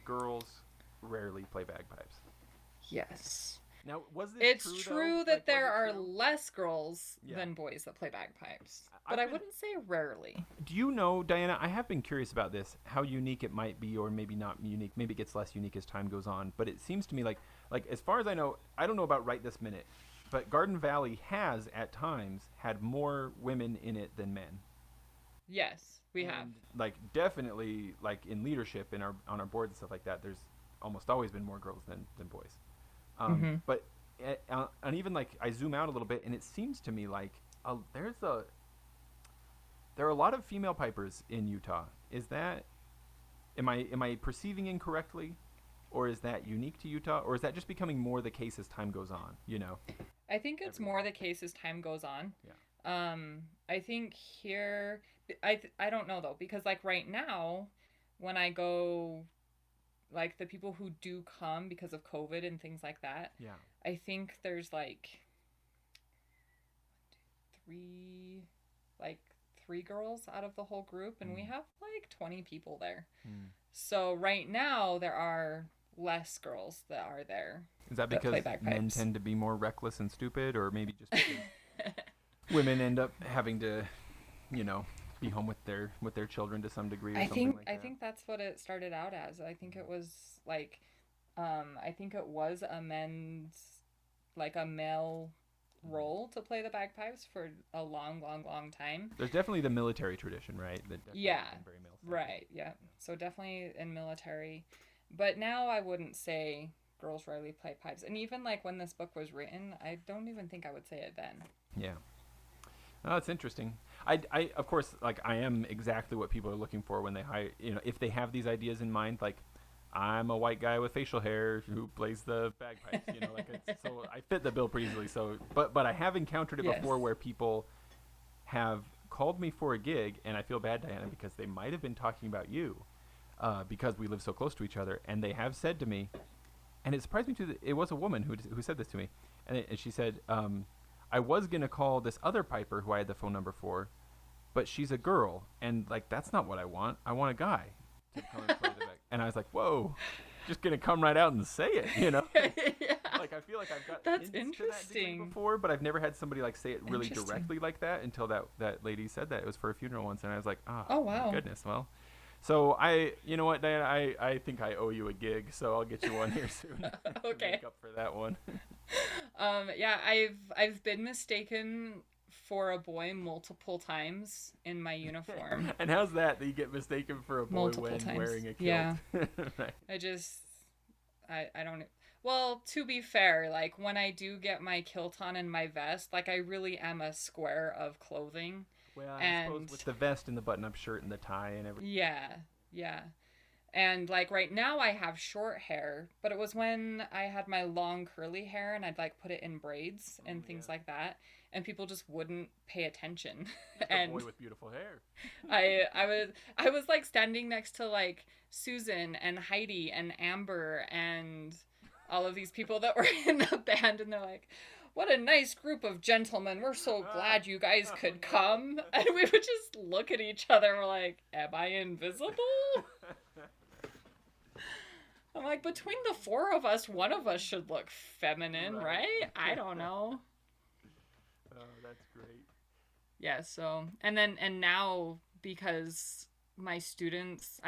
Girls rarely play bagpipes. Yes. Now, was this It's true that like, there are less girls Yeah. than boys that play bagpipes. But I wouldn't say rarely. Do you know, Diana, I have been curious about this, how unique it might be, or maybe not unique. Maybe it gets less unique as time goes on. But it seems to me like as far as I know, I don't know about right this minute, but Garden Valley has, at times, had more women in it than men. Yes, we have. Like, definitely, like, in leadership on our board and stuff like that, there's almost always been more girls than boys. But and even, like, I zoom out a little bit, and it seems to me like there are a lot of female pipers in Utah. Is that... Am I perceiving incorrectly? Or is that unique to Utah? Or is that just becoming more the case as time goes on, you know? I think it's more the case as time goes on. Yeah. I think here... I don't know, though, because, like, right now, when I go... Like, the people who do come because of COVID and things like that, I think there's, like, 3 girls out of the whole group, and we have, like, 20 people there. So, right now, there are less girls that are there. Is that because men tend to be more reckless and stupid, or maybe just because women end up having to, you know, be home with their children to some degree or something like that? I think that's what it started out as. I think it was like I think it was a male role to play the bagpipes for a long time. There's definitely the military tradition, right? Very male-centric. Right, yeah. So definitely in military. But now I wouldn't say girls rarely play pipes. And even like when this book was written, I don't even think I would say it then. Yeah. Oh, that's interesting. I of course, like, I am exactly what people are looking for when they hire, you know, if they have these ideas in mind, like, I'm a white guy with facial hair who plays the bagpipes, you know, like, so I fit the bill pretty easily. So, but I have encountered it before where people have called me for a gig, and I feel bad, Diana, because they might have been talking about you, because we live so close to each other, and they have said to me, and it surprised me too, that it was a woman who said this to me, and she said, I was going to call this other piper who I had the phone number for, but she's a girl, and, like, that's not what I want. I want a guy to come and play the back. And I was like, whoa, just going to come right out and say it, you know? Yeah. Like, I feel like I've got That's hints to that degree interesting. before, but I've never had somebody, like, say it really directly like that until that lady said that. It was for a funeral once, and I was like, oh wow. My goodness, well. So you know what, Diana, I think I owe you a gig, so I'll get you one here soon. Okay. Make up for that one. Yeah, I've been mistaken for a boy multiple times in my uniform. And how's that you get mistaken for a boy multiple when times. Wearing a kilt? Yeah. Right. I don't... Well, to be fair, like, when I do get my kilt on and my vest, like, I really am a square of clothing. Well, I suppose with the vest and the button-up shirt and the tie and everything. Yeah. And, like, right now I have short hair, but it was when I had my long curly hair and I'd, like, put it in braids and things like that, and people just wouldn't pay attention. And a boy with beautiful hair. I was, like, standing next to, like, Susan and Heidi and Amber and all of these people that were in the band, and they're like, what a nice group of gentlemen. We're so glad you guys could come. And we would just look at each other and we're like, am I invisible? I'm like, between the four of us, one of us should look feminine, right? I don't know. Oh, that's great. Yeah, so, and now, because my students,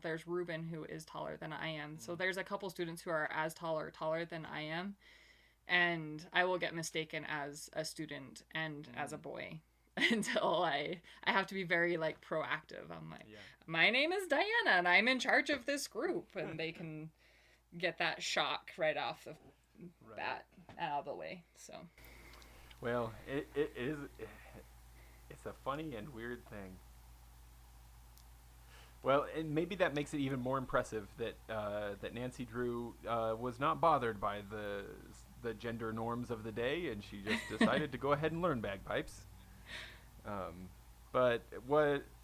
there's Ruben, who is taller than I am. So there's a couple students who are as tall or taller than I am. And I will get mistaken as a student and as a boy until I have to be very, like, proactive. I'm like, my name is Diana and I'm in charge of this group. And they can get that shock right off the bat out of the way. So, well, it's a funny and weird thing. Well, and maybe that makes it even more impressive that that Nancy Drew was not bothered by the gender norms of the day, and she just decided to go ahead and learn bagpipes. But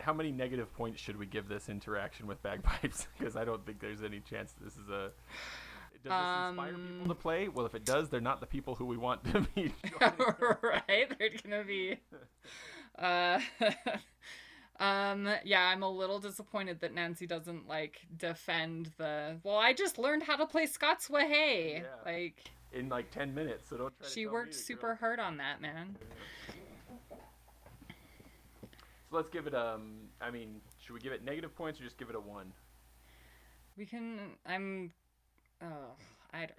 how many negative points should we give this interaction with bagpipes? Because I don't think there's any chance this is a... Does this inspire people to play? Well, if it does, they're not the people who we want to be joining. Right? They're going to be... yeah, I'm a little disappointed that Nancy doesn't, like, defend I just learned how to play Scots Wha Hey. Yeah. Like... In, like, 10 minutes, so don't try to She tell worked me to super hard on that, man. Yeah. So let's give it, should we give it negative points or just give it a 1? We can,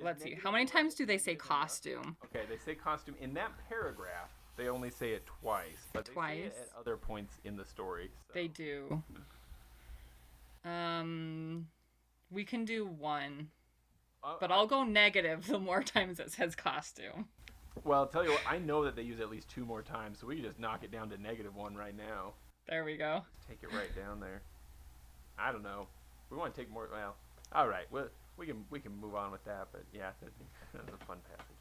let's see. How many times do they say costume? Okay, they say costume. In that paragraph, they only say it twice. But they say it at other points in the story. So. They do. We can do 1. But I'll go negative the more times it says costume. Well, I'll tell you what, I know that they use it at least 2 more times, so we can just knock it down to -1 right now. There we go. Take it right down there. I don't know. We want to take more. Well, all right. We can move on with that. But yeah, that's a fun passage.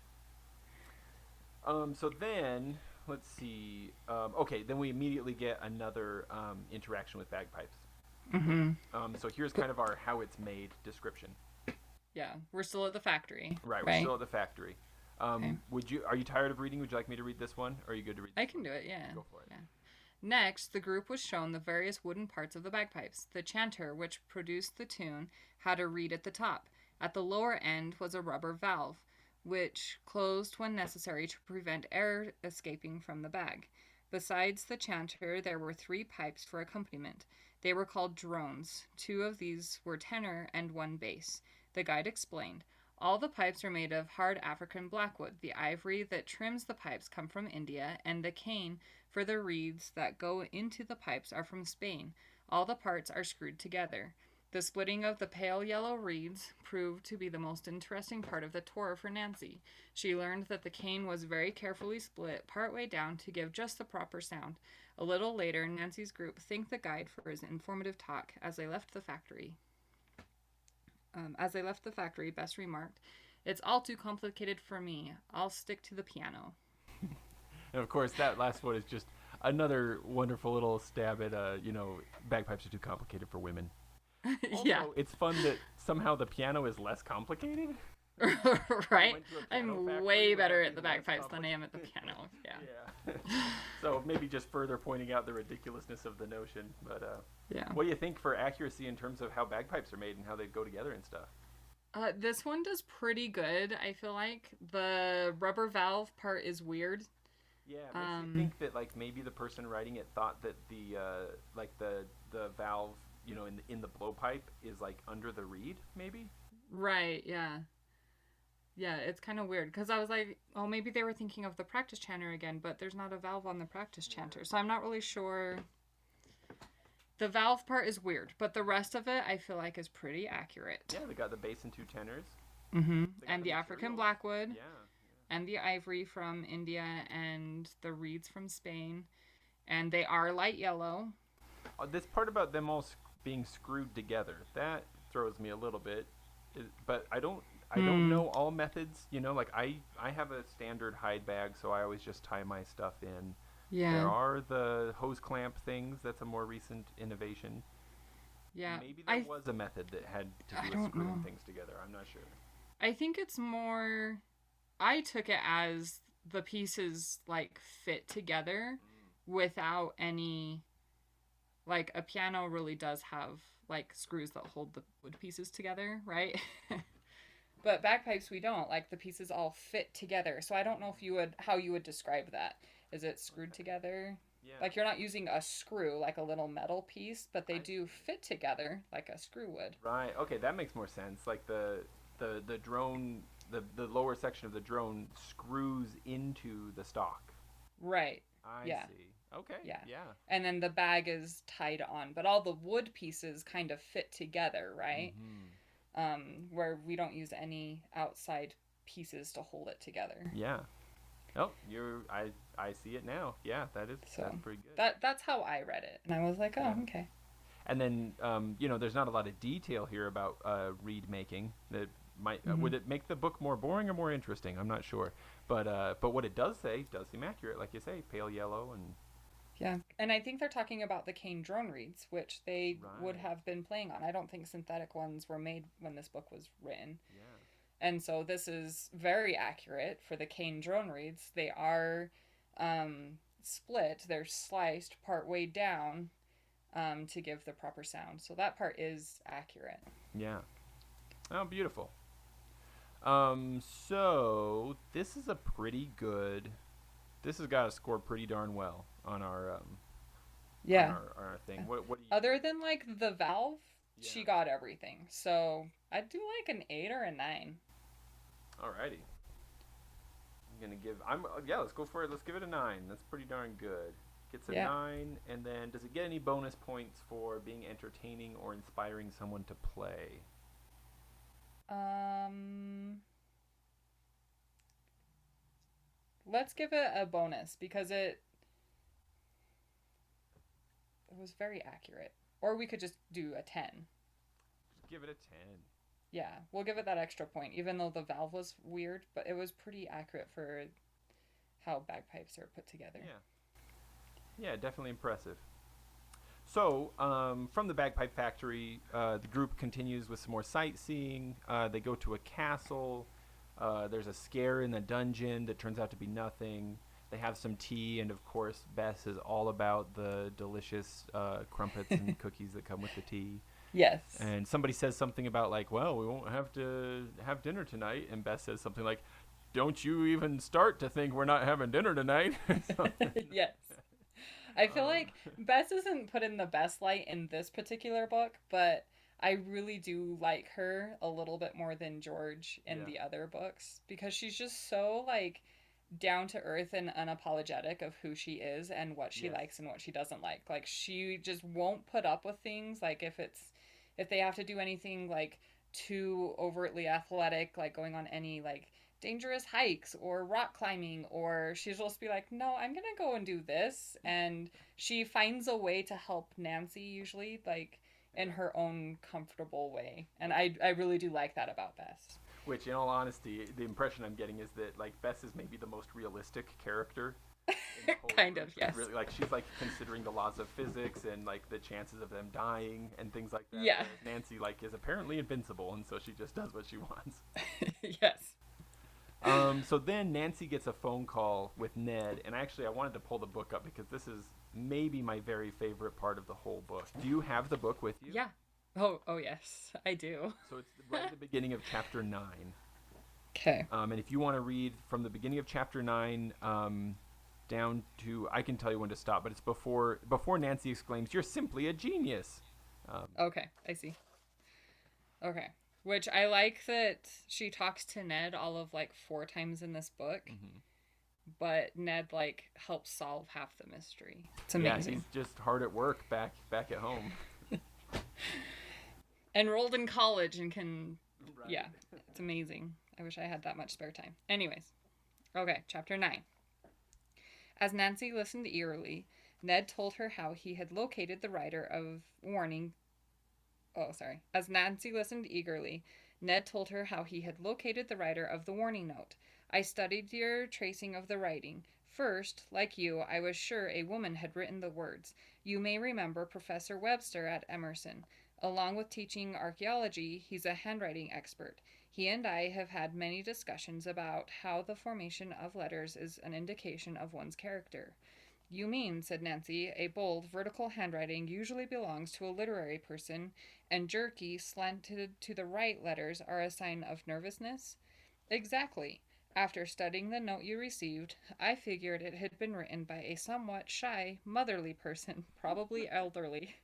So then let's see. Okay, then we immediately get another interaction with bagpipes. Mm-hmm. So here's kind of our how it's made description. Yeah, we're still at the factory. Right, we're still at the factory. Okay. Are you tired of reading? Would you like me to read this one, or are you good to read this I can do it, yeah. Go for it. Yeah. Next, the group was shown the various wooden parts of the bagpipes. The chanter, which produced the tune, had a reed at the top. At the lower end was a rubber valve, which closed when necessary to prevent air escaping from the bag. Besides the chanter, there were 3 pipes for accompaniment. They were called drones. 2 of these were tenor and 1 bass. The guide explained, all the pipes are made of hard African blackwood. The ivory that trims the pipes come from India, and the cane for the reeds that go into the pipes are from Spain. All the parts are screwed together. The splitting of the pale yellow reeds proved to be the most interesting part of the tour for Nancy. She learned that the cane was very carefully split partway down to give just the proper sound. A little later, Nancy's group thanked the guide for his informative talk as they left the factory. Bess remarked, "It's all too complicated for me. I'll stick to the piano." And of course, that last one is just another wonderful little stab at, bagpipes are too complicated for women. Also, yeah. It's fun that somehow the piano is less complicated. Right? I'm way better at the bagpipes than I am at the piano. Yeah. So maybe just further pointing out the ridiculousness of the notion. But yeah. What do you think for accuracy in terms of how bagpipes are made and how they go together and stuff? This one does pretty good, I feel like. The rubber valve part is weird. Yeah, it makes you think that like maybe the person writing it thought that the valve, in the blowpipe is like under the reed, maybe. Right. Yeah. Yeah, it's kind of weird because I was like, oh, maybe they were thinking of the practice chanter again, but there's not a valve on the practice chanter, so I'm not really sure. The valve part is weird, but the rest of it I feel like is pretty accurate. Yeah, they got the bass and 2 tenors. Mm-hmm. And the African blackwood. Yeah. And the ivory from India and the reeds from Spain. And they are light yellow. This part about them all being screwed together, that throws me a little bit. But I don't know all methods. Like I have a standard hide bag, so I always just tie my stuff in. Yeah. There are the hose clamp things. That's a more recent innovation. Yeah. Maybe there was a method that had to do with screwing things together. I'm not sure. I think it's more, I took it as the pieces like fit together without any, like a piano really does have like screws that hold the wood pieces together, right? But bagpipes we don't. Like the pieces all fit together. So I don't know if you would how you would describe that. Is it screwed together? Yeah. Like you're not using a screw like a little metal piece, but they I do see. fit together like a screw would. Right. Okay, that makes more sense. Like the drone, the lower section of the drone screws into the stock. Right. I Yeah. see. Okay. Yeah. Yeah. And then the bag is tied on, but all the wood pieces kind of fit together, right? Mhm. Where we don't use any outside pieces to hold it together. Yeah. Oh, I see it now. Yeah, that's So pretty good. that's how I read it. And I was like, oh, Yeah. okay. And then there's not a lot of detail here about reed making. That might Mm-hmm. would it make the book more boring or more interesting? I'm not sure. But what it does say does seem accurate, like you say, pale yellow and Yeah. And I think they're talking about the cane drone reeds, which they would right. have been playing on. I don't think synthetic ones were made when this book was written. Yeah. And so this is very accurate for the cane drone reeds. They are split, they're sliced part way down to give the proper sound. So that part is accurate. Yeah. Oh, beautiful. So this is a pretty good. This has got to score pretty darn well on our Yeah. on our thing. What do you Other think? than like the valve, Yeah. she got everything. So I'd do like an 8 or a 9. Alrighty. I'm gonna give. I'm yeah. Let's go for it. Let's give it a 9. That's pretty darn good. Gets a Yeah. 9, and then does it get any bonus points for being entertaining or inspiring someone to play? Um, let's give it a bonus because it was very accurate. Or we could just do a 10. Just give it a 10. Yeah, we'll give it that extra point, even though the valve was weird, but it was pretty accurate for how bagpipes are put together. Yeah. Yeah, definitely impressive. So, from the Bagpipe Factory, the group continues with some more sightseeing. They go to a castle. There's a scare in the dungeon that turns out to be nothing. They have some tea, and of course, Bess is all about the delicious crumpets and cookies that come with the tea. Yes. And somebody says something about, like, well, we won't have to have dinner tonight. And Bess says something like, don't you even start to think we're not having dinner tonight? Yes. I feel like Bess isn't put in the best light in this particular book, but I really do like her a little bit more than George in Yeah. the other books because she's just so like down to earth and unapologetic of who she is and what she Yes. likes and what she doesn't like. Like she just won't put up with things like if they have to do anything like too overtly athletic, like going on any like dangerous hikes or rock climbing, or she's supposed to be like, no, I'm gonna go and do this, and she finds a way to help Nancy usually like in Yeah. her own comfortable way, and I really do like that about Bess. Which, in all honesty, the impression I'm getting is that, like, Bess is maybe the most realistic character in the whole Kind group. of, yes. Really, like, she's like considering the laws of physics and like the chances of them dying and things like that. Yeah. Whereas Nancy like is apparently invincible, and so she just does what she wants. Yes. So then Nancy gets a phone call with Ned, and actually I wanted to pull the book up because this is maybe my very favorite part of the whole book. Do you have the book with you? Yeah. Oh yes, I do. So it's right at the beginning of chapter 9. Okay. And if you want to read from the beginning of chapter 9 down to, I can tell you when to stop, but it's before Nancy exclaims, "You're simply a genius." Okay, I see. Okay. Which I like that she talks to Ned all of like 4 times in this book, but Ned like helps solve half the mystery. It's amazing. Yeah, he's just hard at work back at home. Enrolled in college and can, Right. yeah, it's amazing. I wish I had that much spare time. Anyways, okay, chapter 9. As Nancy listened eagerly, Ned told her how he had located the writer of warning. Oh, sorry. As Nancy listened eagerly, Ned told her how he had located the writer of the warning note. I studied your tracing of the writing. First, like you, I was sure a woman had written the words. You may remember Professor Webster at Emerson. Along with teaching archaeology, he's a handwriting expert. He and I have had many discussions about how the formation of letters is an indication of one's character. You mean, said Nancy, a bold, vertical handwriting usually belongs to a literary person, and jerky, slanted to the right letters are a sign of nervousness? Exactly. After studying the note you received, I figured it had been written by a somewhat shy, motherly person, probably elderly.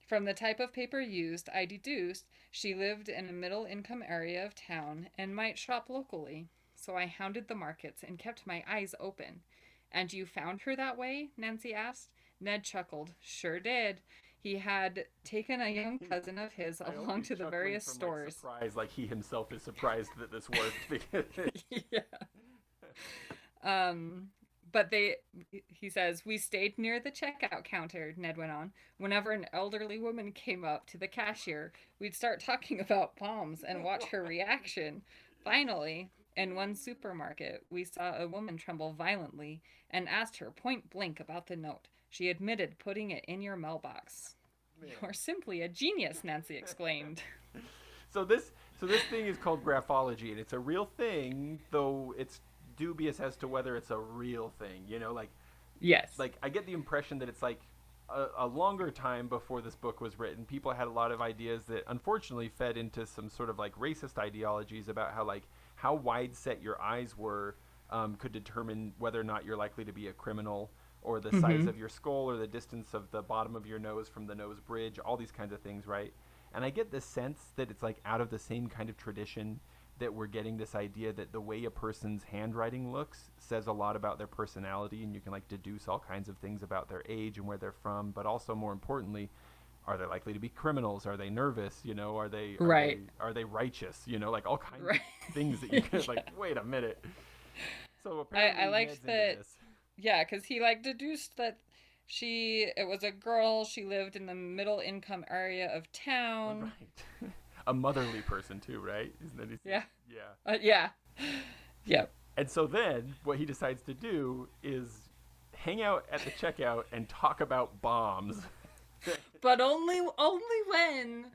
From the type of paper used, I deduced she lived in a middle income area of town and might shop locally. So I hounded the markets and kept my eyes open. And you found her that way? Nancy asked. Ned chuckled. Sure did. He had taken a young cousin of his I hope along he's to the chuckling various from, stores. surprise, like he himself is surprised that this worked. Because Yeah. But he says, we stayed near the checkout counter, Ned went on. Whenever an elderly woman came up to the cashier, we'd start talking about bombs and watch her reaction. Finally, in one supermarket, we saw a woman tremble violently and asked her point blank about the note. She admitted putting it in your mailbox. You're simply a genius, Nancy exclaimed. So this thing is called graphology, and it's a real thing, though it's dubious as to whether it's a real thing. Yes. Like I get the impression that it's like a longer time before this book was written. People had a lot of ideas that unfortunately fed into some sort of like racist ideologies about how wide set your eyes were could determine whether or not you're likely to be a criminal, or the size of your skull, or the distance of the bottom of your nose from the nose bridge, all these kinds of things, right? And I get this sense that it's like out of the same kind of tradition that we're getting this idea that the way a person's handwriting looks says a lot about their personality, and you can like deduce all kinds of things about their age and where they're from, but also more importantly, are they likely to be criminals? Are they nervous? Are they are they righteous? Like all kinds of things that you can like, wait a minute. So apparently I liked Ned's into that. this. Yeah, because he like deduced that it was a girl. She lived in the middle income area of town. Right. A motherly person too, right? Isn't that Yeah. Yeah. Yeah. Yep. And so then what he decides to do is hang out at the checkout and talk about bombs. But only when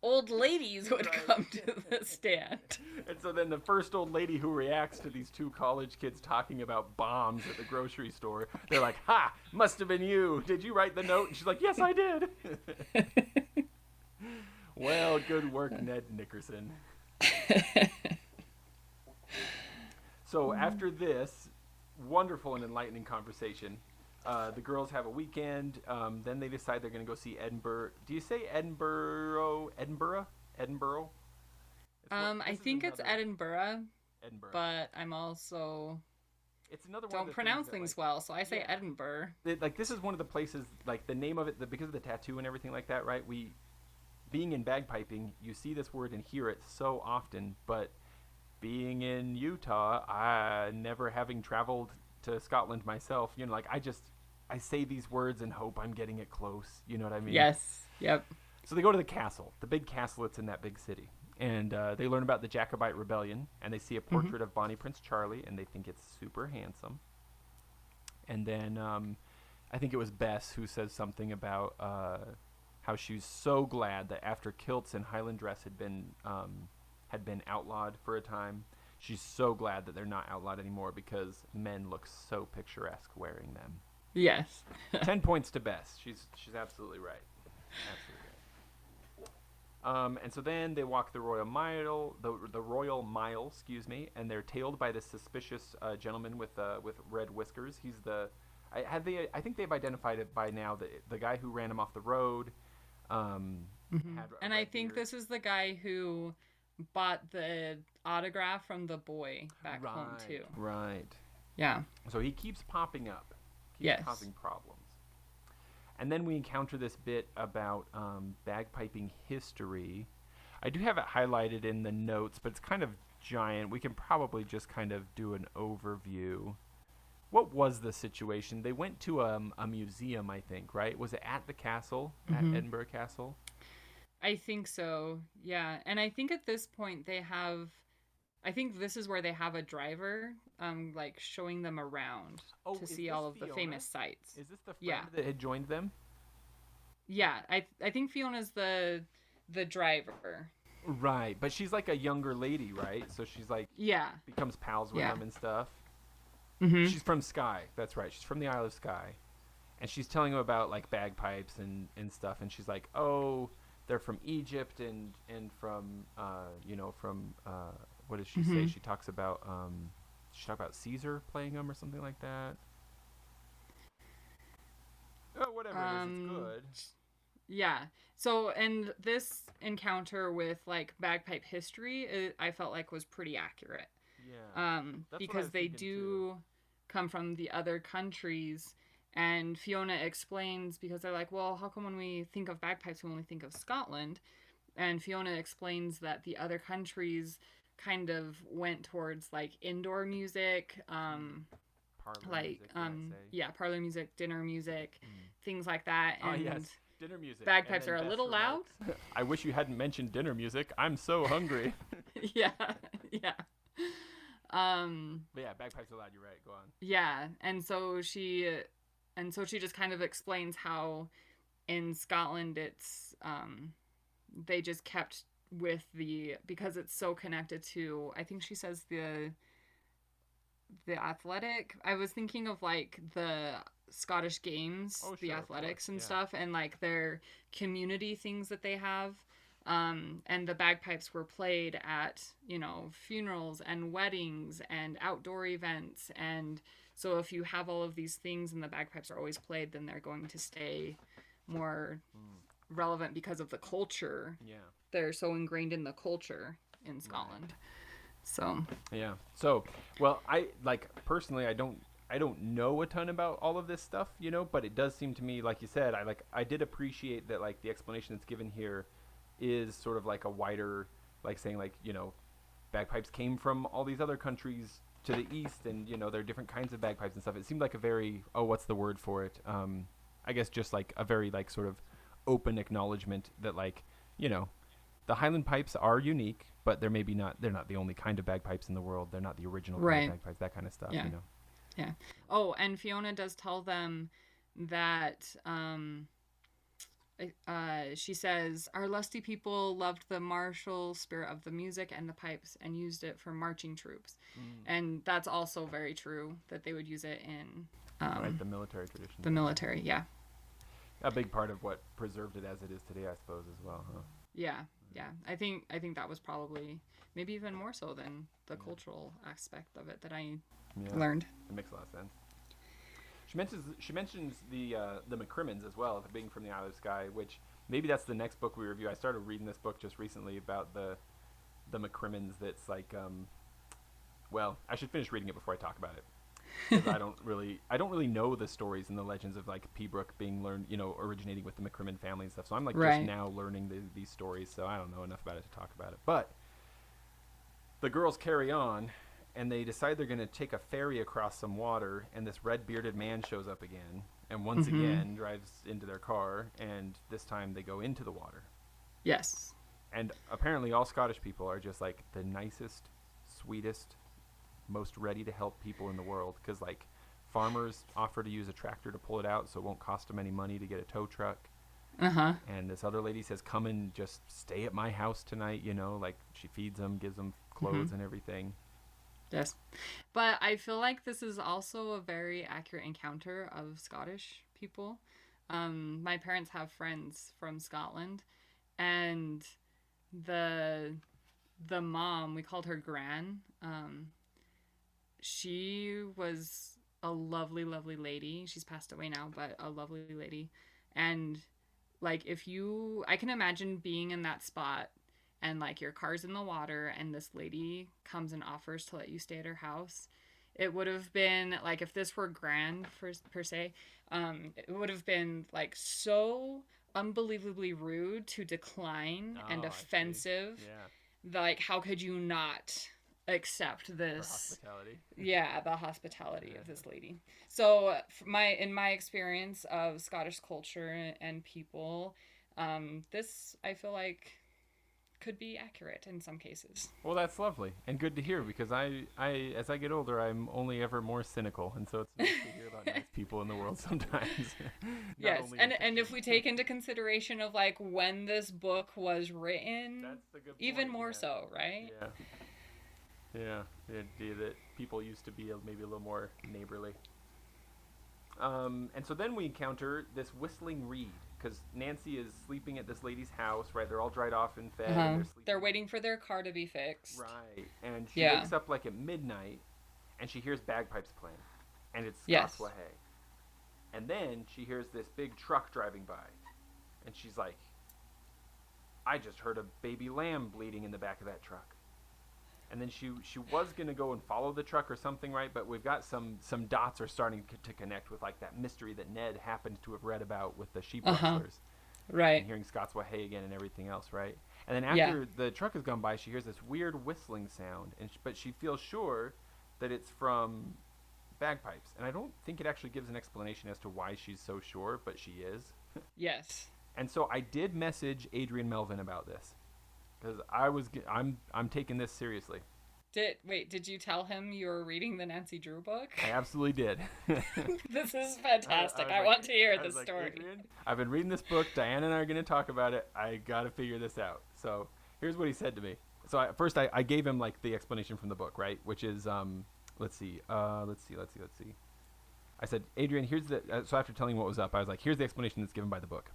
old ladies would come to the stand. And so then the first old lady who reacts to these two college kids talking about bombs at the grocery store, they're like, ha, must have been you. Did you write the note? And she's like, yes, I did. Well, good work, Ned Nickerson. So after this wonderful and enlightening conversation, the girls have a weekend. Then they decide they're going to go see Edinburgh. Do you say Edinburgh? Edinburgh? I think it's Edinburgh. Edinburgh. But I'm also it's another one don't of the pronounce things things well, so I say Edinburgh. This is one of the places, like the name of it, because of the tattoo and everything like that, right? Being in bagpiping, you see this word and hear it so often, but being in Utah, never having traveled to Scotland myself, I say these words and hope I'm getting it close. You know what I mean? Yes. Yep. So they go to the castle, the big castle that's in that big city. And they learn about the Jacobite Rebellion, and they see a portrait of Bonnie Prince Charlie, and they think it's super handsome. And then I think it was Bess who says something about how she's so glad that after kilts and Highland dress had been outlawed for a time, she's so glad that they're not outlawed anymore because men look so picturesque wearing them. Yes. 10 points to Bess. She's absolutely right. Absolutely right. And so then they walk the Royal Mile, the Royal Mile, and they're tailed by this suspicious gentleman with red whiskers. He's I think they've identified it by now, the guy who ran him off the road. And I think this is the guy who bought the autograph from the boy back home too. Right. Yeah. So he keeps popping up. Causing problems. And then we encounter this bit about bagpiping history. I do have it highlighted in the notes, but it's kind of giant. We can probably just kind of do an overview. What was the situation? They went to a museum, I think, right? Was it at the castle, at Edinburgh Castle? I think so, yeah. And I think at this point I think this is where they have a driver, like showing them around to see all of the famous sites. Is this the friend that had joined them? Yeah, I think Fiona's the the driver. Right, but she's like a younger lady, right? So she's like Yeah. becomes pals with Yeah. them and stuff. Mm-hmm. She's from Skye. That's right. She's from the Isle of Skye. And she's telling him about like bagpipes and stuff, and she's like, "Oh, they're from Egypt and from from what does she say? Mm-hmm. She talked about Caesar playing them or something like that. Oh, whatever it is, it's good. Yeah. So, and this encounter with like bagpipe history, I felt like was pretty accurate. Yeah, that's what I Because was they thinking too. do come from the other countries. And Fiona explains, because they're like, well, how come when we think of bagpipes, we only think of Scotland? And Fiona explains that the other countries kind of went towards like indoor music, Parlor like music, you might say. yeah, parlor music, dinner music, things like that. Ah, And yes, dinner music. And bagpipes then are a Beth's little loud. remarks. I wish you hadn't mentioned dinner music. I'm so hungry. Yeah, yeah. But yeah, bagpipes are loud. You're right. Go on. Yeah, and so she just kind of explains how in Scotland it's they just kept with because it's so connected to, I think she says the athletic. I was thinking of like the Scottish games, Oh, the sure, of athletics course, and yeah. stuff, and like their community things that they have. And the bagpipes were played at, funerals and weddings and outdoor events. And so if you have all of these things and the bagpipes are always played, then they're going to stay more relevant because of the culture. Yeah. They're so ingrained in the culture in Scotland. So, Yeah. So, well, I like personally, I don't know a ton about all of this stuff, but it does seem to me, like you said, I did appreciate that, like the explanation that's given here is sort of like a wider, like saying like, bagpipes came from all these other countries to the east, and there are different kinds of bagpipes and stuff. It seemed like a very, what's the word for it? I guess just like a very like sort of open acknowledgement that like, the Highland pipes are unique, but they're not the only kind of bagpipes in the world. They're not the original kind right. of bagpipes, that kind of stuff, Yeah. Yeah. Oh, and Fiona does tell them that she says, our lusty people loved the martial spirit of the music and the pipes and used it for marching troops. And that's also very true, that they would use it in Right, the military tradition. the military. Yeah. A big part of what preserved it as it is today, I suppose, as well, huh? Yeah. Yeah. I think that was probably maybe even more so than the cultural aspect of it that I learned. It makes a lot of sense. She mentions the McCrimmons as well, being from the Isle of Skye, which maybe that's the next book we review. I started reading this book just recently about the McCrimmons. That's like, well, I should finish reading it before I talk about it, because I don't really know the stories and the legends of like Pembroke being learned, originating with the McCrimmon family and stuff. So I'm like Right. just now learning these stories, so I don't know enough about it to talk about it. But the girls carry on, and they decide they're going to take a ferry across some water, and this red-bearded man shows up again, and once again drives into their car, and this time they go into the water. Yes. And apparently all Scottish people are just like the nicest, sweetest, most ready to help people in the world, because like farmers offer to use a tractor to pull it out so it won't cost them any money to get a tow truck. And this other lady says, come and just stay at my house tonight, like she feeds them, gives them clothes and everything. Yes. But I feel like this is also a very accurate encounter of Scottish people. My parents have friends from Scotland, and the mom, we called her Gran. She was a lovely, lovely lady. She's passed away now, but a lovely lady. And like I can imagine being in that spot, and like your car's in the water and this lady comes and offers to let you stay at her house. It would have been like, if this were grand per se, it would have been like so unbelievably rude to decline and offensive. Yeah. Like, how could you not accept this? For hospitality. Yeah, the hospitality of this lady. So in my experience of Scottish culture and people, this, I feel like, could be accurate in some cases. Well, that's lovely and good to hear, because I as I get older, I'm only ever more cynical, and so it's nice to hear about nice people in the world sometimes. Yes, and if we take into consideration of like when this book was written, that's the good point, even more so, right? Yeah, the idea that people used to be maybe a little more neighborly. And so then we encounter this whistling reed, because Nancy is sleeping at this lady's house, right? They're all dried off and fed, and they're sleeping. They're waiting for their car to be fixed. Right, and she wakes up like at midnight, and she hears bagpipes playing, and it's Scots Wahey. And then she hears this big truck driving by, and she's like, I just heard a baby lamb bleeding in the back of that truck. And then she was going to go and follow the truck or something, right? But we've got some dots are starting to connect with like that mystery that Ned happened to have read about with the sheep rustlers. Right. And hearing Scots Wahey again and everything else, right? And then after the truck has gone by, she hears this weird whistling sound, but she feels sure that it's from bagpipes. And I don't think it actually gives an explanation as to why she's so sure, but she is. Yes. And so I did message Adrian Melvin about this, because I'm taking this seriously. Did you tell him you were reading the Nancy Drew book? I absolutely did. This is fantastic. I want to hear the story. Adrian, I've been reading this book. Diane and I are going to talk about it. I got to figure this out. So here's what he said to me. So first I gave him like the explanation from the book, right? Which is, let's see. I said, Adrian, here's the, so after telling what was up, I was like, here's the explanation that's given by the book.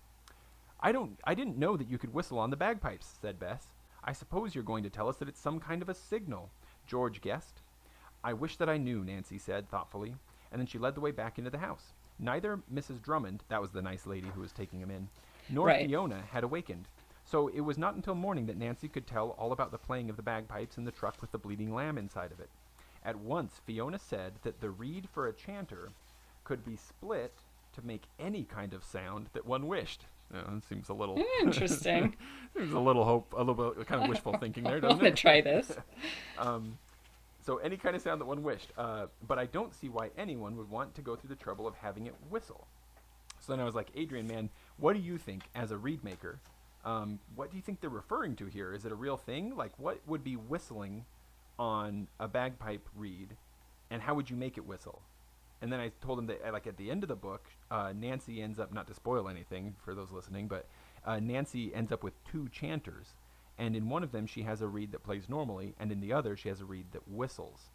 I didn't know that you could whistle on the bagpipes, said Bess. I suppose you're going to tell us that it's some kind of a signal, George guessed. I wish that I knew, Nancy said thoughtfully, and then she led the way back into the house. Neither Mrs. Drummond, that was the nice lady who was taking him in, nor Fiona had awakened. So it was not until morning that Nancy could tell all about the playing of the bagpipes in the truck with the bleeding lamb inside of it. At once, Fiona said that the reed for a chanter could be split to make any kind of sound that one wished. It seems a little interesting. Seems a little bit kind of wishful thinking there, doesn't it? I want to try this. So any kind of sound that one wished, but I don't see why anyone would want to go through the trouble of having it whistle. So then I was like, Adrian, man, what do you think as a reed maker? What do you think they're referring to here? Is it a real thing? Like, what would be whistling on a bagpipe reed, and how would you make it whistle? And then I told him that, like, at the end of the book, Nancy ends up, not to spoil anything for those listening, but Nancy ends up with two chanters. And in one of them, she has a reed that plays normally, and in the other, she has a reed that whistles.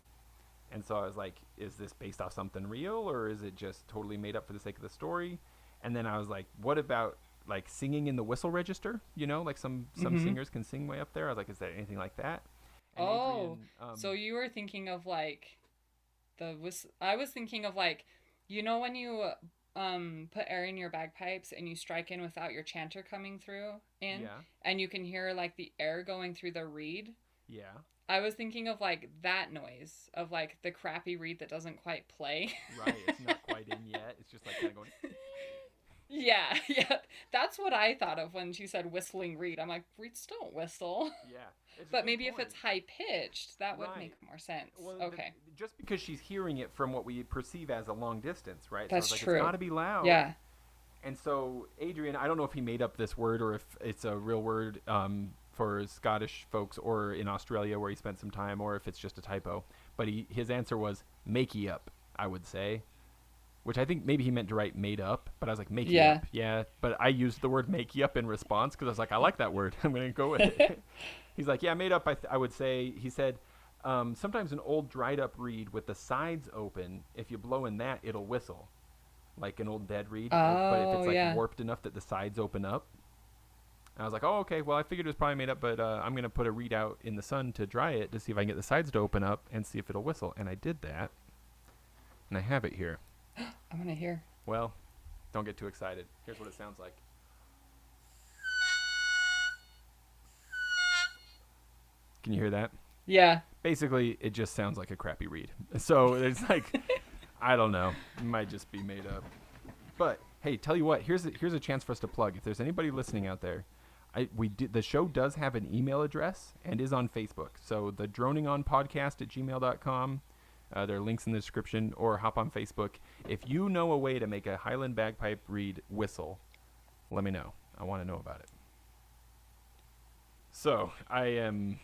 And so I was like, is this based off something real, or is it just totally made up for the sake of the story? And then I was like, what about, like, singing in the whistle register? You know, like some singers can sing way up there. I was like, is there anything like that? And Adrian, so you were thinking of, like... I was thinking of, like, you know when you put air in your bagpipes and you strike in without your chanter coming through and you can hear like the air going through the reed? Yeah. I was thinking of like that noise of like the crappy reed that doesn't quite play. Right, it's not quite in yet. It's just like kind of going... Yeah. That's what I thought of when she said whistling reed. I'm like, reeds don't whistle. Yeah. But maybe if it's high pitched, that would make more sense. Well, okay. Just because she's hearing it from what we perceive as a long distance, right? That's so I was like, true. It's got to be loud. Yeah. And so Adrian, I don't know if he made up this word or if it's a real word for Scottish folks or in Australia where he spent some time, or if it's just a typo. But his answer was makey up, I would say. Which I think maybe he meant to write made up, but I was like, makey up. Yeah, but I used the word makey up in response because I was like, I like that word. I'm going to go with it. He's like, yeah, made up, I would say. He said, sometimes an old dried up reed with the sides open, if you blow in that, it'll whistle. Like an old dead reed. But if it's like warped enough that the sides open up. And I was like, oh, okay, well, I figured it was probably made up, but I'm going to put a reed out in the sun to dry it to see if I can get the sides to open up and see if it'll whistle. And I did that. And I have it here. I want to hear. Well, don't get too excited. Here's what it sounds like. Can you hear that? Yeah. Basically, it just sounds like a crappy reed. So it's like, I don't know. It might just be made up. But hey, tell you what, here's a chance for us to plug. If there's anybody listening out there, the show does have an email address and is on Facebook. So TheDroningOnPodcast@gmail.com. There are links in the description, or hop on Facebook. If you know a way to make a Highland bagpipe reed whistle, let me know. I want to know about it. So I am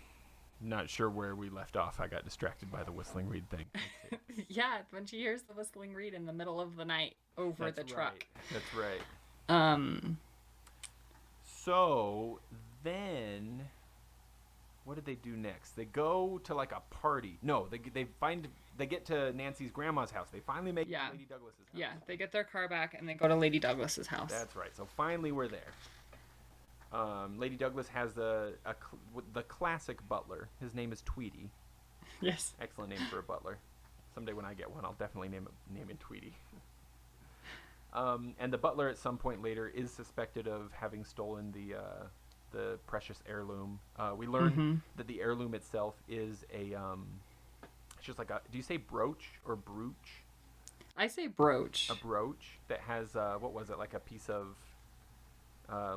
not sure where we left off. I got distracted by the whistling reed thing. Yeah, when she hears the whistling reed in the middle of the night over the truck. That's right. Um, So then, what did they do next? They go to like a party. No, they get to Nancy's grandma's house. They finally make it to Lady Douglas's house. Yeah, they get their car back and they go to Lady Douglas's house. That's right. So finally we're there. Lady Douglas has the classic butler. His name is Tweety. Yes. Excellent name for a butler. Someday when I get one, I'll definitely name him Tweety. And the butler at some point later is suspected of having stolen the precious heirloom. We learn that the heirloom itself is it's just like a, do you say brooch or brooch? I say brooch. A brooch that has, what was it, like a piece of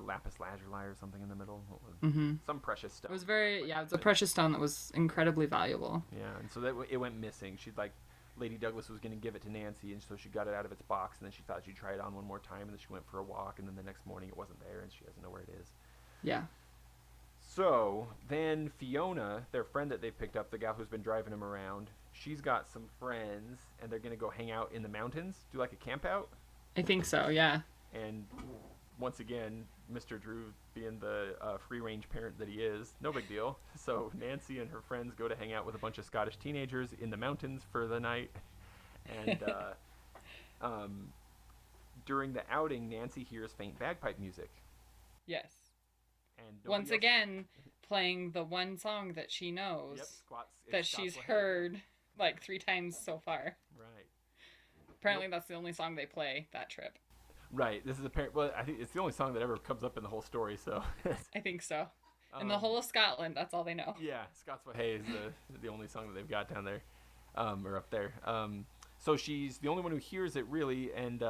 lapis lazuli or something in the middle? Some precious stone. It was it's a precious stone that was incredibly valuable. Yeah, and so it went missing. She'd like, Lady Douglas was going to give it to Nancy, and so she got it out of its box, and then she thought she'd try it on one more time, and then she went for a walk, and then the next morning it wasn't there, and she doesn't know where it is. Yeah. So then Fiona, their friend that they picked up, the gal who's been driving them around, she's got some friends, and they're going to go hang out in the mountains, do like a camp out. I think so, yeah. And once again, Mr. Drew, being the free-range parent that he is, no big deal. So Nancy and her friends go to hang out with a bunch of Scottish teenagers in the mountains for the night. And during the outing, Nancy hears faint bagpipe music. Yes. And once again, playing the one song that she knows, that she's heard like 3 times so far. Right. Apparently that's the only song they play that trip. Right. This is well, I think it's the only song that ever comes up in the whole story, so. I think so. In the whole of Scotland, that's all they know. Yeah, Scots Wha Hey is the only song that they've got down there, or up there. So she's the only one who hears it, really, and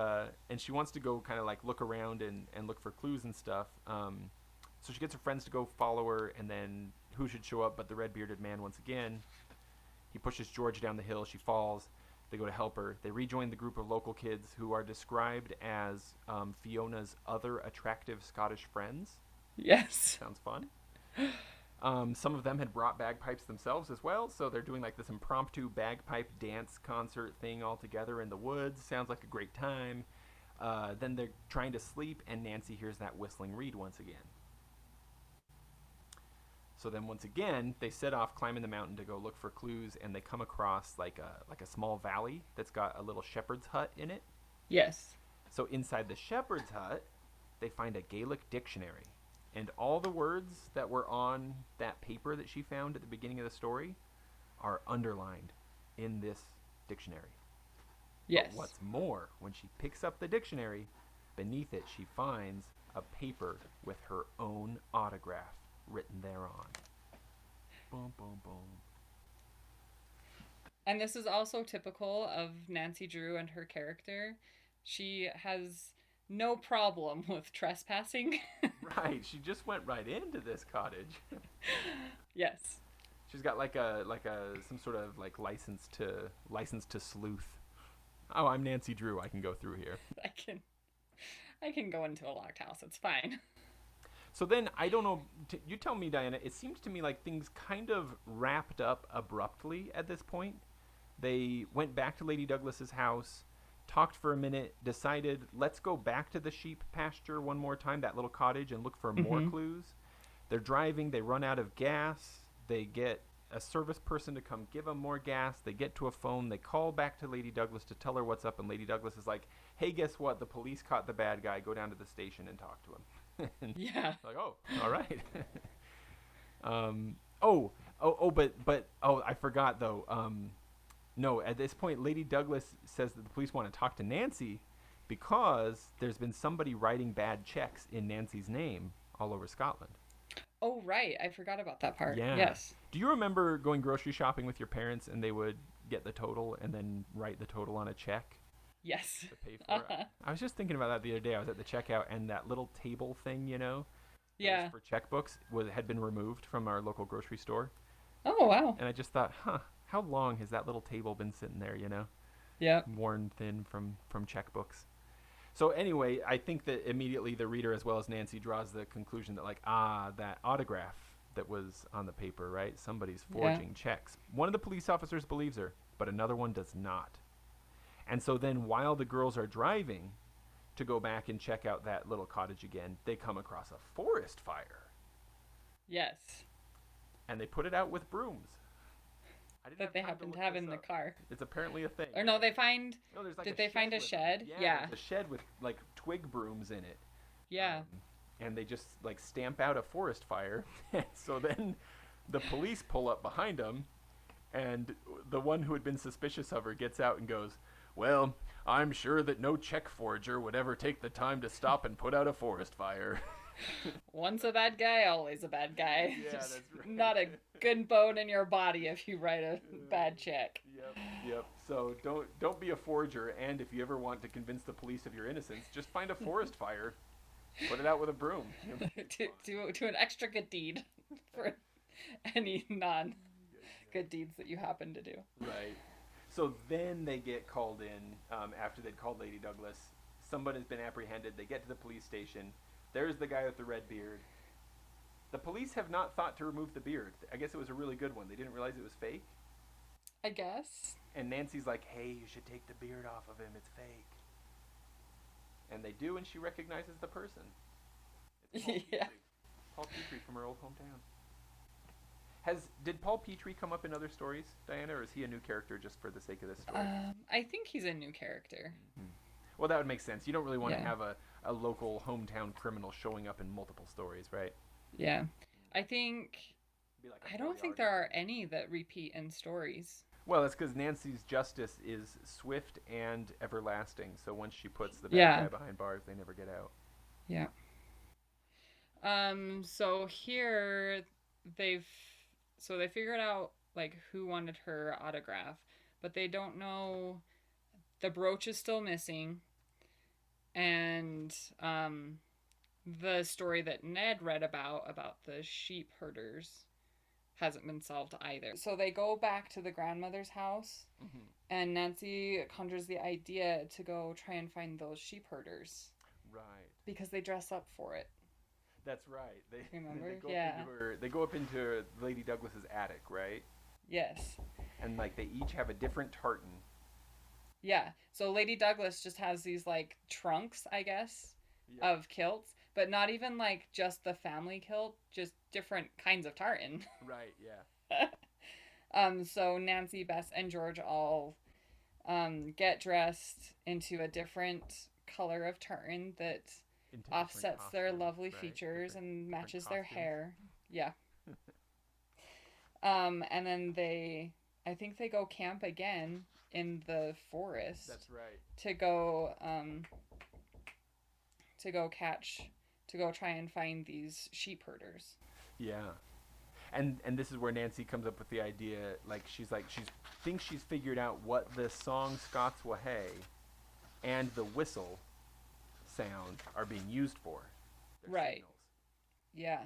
she wants to go kind of like look around and look for clues and stuff. So she gets her friends to go follow her, and then who should show up but the red-bearded man once again. He pushes George down the hill. She falls. They go to help her. They rejoin the group of local kids who are described as Fiona's other attractive Scottish friends. Yes. Sounds fun. Some of them had brought bagpipes themselves as well, so they're doing like this impromptu bagpipe dance concert thing all together in the woods. Sounds like a great time. Then they're trying to sleep, and Nancy hears that whistling reed once again. So then once again, they set off climbing the mountain to go look for clues, and they come across like a small valley that's got a little shepherd's hut in it. Yes. So inside the shepherd's hut, they find a Gaelic dictionary. And all the words that were on that paper that she found at the beginning of the story are underlined in this dictionary. Yes. But what's more, when she picks up the dictionary, beneath it she finds a paper with her own autograph written thereon. Boom, boom, boom. And this is also typical of Nancy Drew and her character. She has no problem with trespassing. Right, she just went right into this cottage. Yes. She's got like a some sort of like license to sleuth. Oh, I'm Nancy Drew. I can go through here. I can go into a locked house. It's fine. So then, I don't know, you tell me, Diana, it seems to me like things kind of wrapped up abruptly at this point. They went back to Lady Douglas's house, talked for a minute, decided, let's go back to the sheep pasture one more time, that little cottage, and look for more clues. They're driving, they run out of gas, they get a service person to come give them more gas, they get to a phone, they call back to Lady Douglas to tell her what's up, and Lady Douglas is like, hey, guess what, the police caught the bad guy, go down to the station and talk to him. Yeah. Like, oh, all right. But I forgot though. No, at this point, Lady Douglas says that the police want to talk to Nancy because there's been somebody writing bad checks in Nancy's name all over Scotland. Oh, right. I forgot about that part. Yeah. Yes. Do you remember going grocery shopping with your parents and they would get the total and then write the total on a check? Yes. To pay for it. I was just thinking about that the other day. I was at the checkout, and that little table thing, yeah, for checkbooks had been removed from our local grocery store. Oh, wow. And I just thought, how long has that little table been sitting there, Yeah. Worn thin from checkbooks. So anyway, I think that immediately the reader, as well as Nancy, draws the conclusion that that autograph that was on the paper, right? Somebody's forging checks. One of the police officers believes her, but another one does not. And so then while the girls are driving to go back and check out that little cottage again, they come across a forest fire. Yes. And they put it out with brooms. That they happen to have in the car. It's apparently a thing. Or no, they find... No, there's like did they find a shed? Yeah. There's a shed with like twig brooms in it. Yeah. And they just like stamp out a forest fire. So then the police pull up behind them, and the one who had been suspicious of her gets out and goes, "Well, I'm sure that no check forger would ever take the time to stop and put out a forest fire." Once a bad guy, always a bad guy. Yeah, that's right. Not a good bone in your body if you write a bad check. Yep. So don't be a forger, and if you ever want to convince the police of your innocence, just find a forest fire, put it out with a broom. to an extra good deed for any non-good deeds that you happen to do. Right. So then they get called in after they'd called Lady Douglas. Somebody's been apprehended. They get to the police station. There's the guy with the red beard. The police have not thought to remove the beard. I guess it was a really good one. They didn't realize it was fake. I guess. And Nancy's like, "Hey, you should take the beard off of him. It's fake." And they do, and she recognizes the person. It's Paul Petrie. Paul Petrie from her old hometown. Did Paul Petrie come up in other stories, Diana, or is he a new character just for the sake of this story? I think he's a new character. Mm-hmm. Well, that would make sense. You don't really want to have a local hometown criminal showing up in multiple stories, right? Yeah. I don't think there are any that repeat in stories. Well, that's because Nancy's justice is swift and everlasting. So once she puts the bad guy behind bars, they never get out. Yeah. So here they figured out like who wanted her autograph, but they don't know. The brooch is still missing, and the story that Ned read about the sheep herders hasn't been solved either. So they go back to the grandmother's house, and Nancy conjures the idea to go try and find those sheep herders. Right. Because they dress up for it. That's right. Remember? They go up into Lady Douglas's attic, right? Yes. And like they each have a different tartan. Yeah. So Lady Douglas just has these like trunks, I guess, of kilts, but not even like just the family kilt, just different kinds of tartan. Right, yeah. So Nancy, Bess, and George all get dressed into a different color of tartan that offsets their lovely features and matches their hair. Yeah. And then I think they go camp again in the forest. That's right. To go try and find these sheep herders. Yeah. And this is where Nancy comes up with the idea, she thinks she's figured out what the song Scots Wha Hae and the whistle sound are being used for. Their signals. Yeah.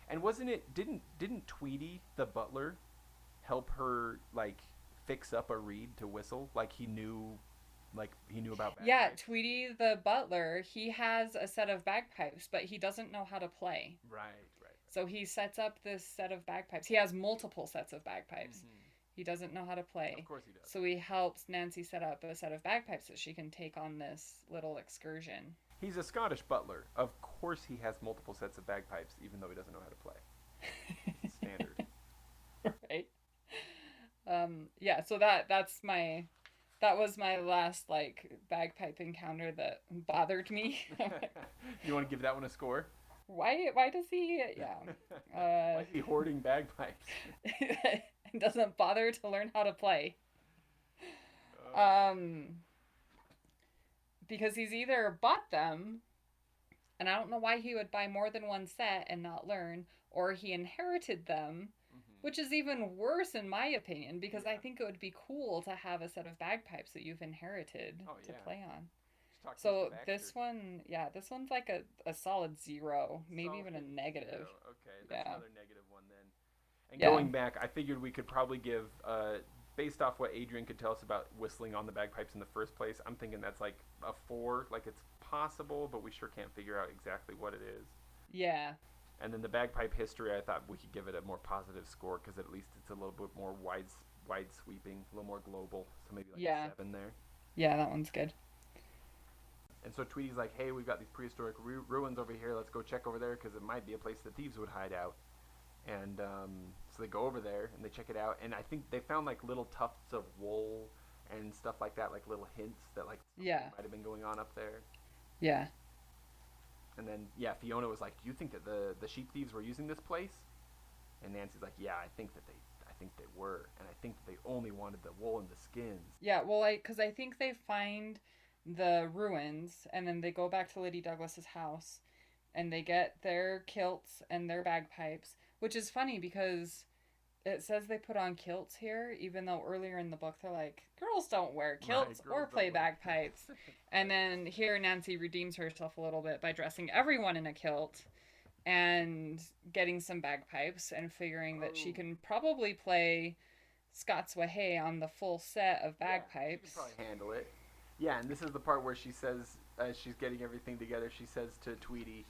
And didn't Tweety the butler help her fix up a reed to whistle? He knew about bagpipes. Yeah, Tweety the butler, he has a set of bagpipes, but he doesn't know how to play. Right. So he sets up this set of bagpipes. He has multiple sets of bagpipes. Mm-hmm. He doesn't know how to play. Of course he does. So he helps Nancy set up a set of bagpipes so she can take on this little excursion. He's a Scottish butler. Of course he has multiple sets of bagpipes, even though he doesn't know how to play. Standard. Right. Yeah, so that was my last bagpipe encounter that bothered me. You want to give that one a score? Why does he? Yeah. Why is he hoarding bagpipes? It doesn't bother to learn how to play. Because he's either bought them, and I don't know why he would buy more than one set and not learn, or he inherited them, which is even worse in my opinion, because I think it would be cool to have a set of bagpipes that you've inherited to play on. So this one's like a solid 0, maybe even a negative. 0. Okay, that's another negative one then. And going back, I figured we could probably give, based off what Adrian could tell us about whistling on the bagpipes in the first place, I'm thinking that's like a 4. It's possible, but we sure can't figure out exactly what it is. Yeah. And then the bagpipe history, I thought we could give it a more positive score because at least it's a little bit more wide sweeping, a little more global. So maybe like a 7 there. Yeah, that one's good. And so Tweety's like, hey, we've got these prehistoric ruins over here. Let's go check over there because it might be a place that thieves would hide out. And so they go over there and they check it out. And I think they found like little tufts of wool and stuff like that, like little hints that like might have been going on up there. Yeah. And then, Fiona was like, do you think that the sheep thieves were using this place? And Nancy's like, yeah, I think they were. And I think that they only wanted the wool and the skins. Yeah, well, because I think they find the ruins and then they go back to Lady Douglas's house and they get their kilts and their bagpipes, which is funny because it says they put on kilts here, even though earlier in the book they're like, girls don't wear kilts or play bagpipes. And then here Nancy redeems herself a little bit by dressing everyone in a kilt and getting some bagpipes and figuring that she can probably play Scots Wha Hae on the full set of bagpipes. She can probably handle it. Yeah, and this is the part where she says, as she's getting everything together, she says to Tweety,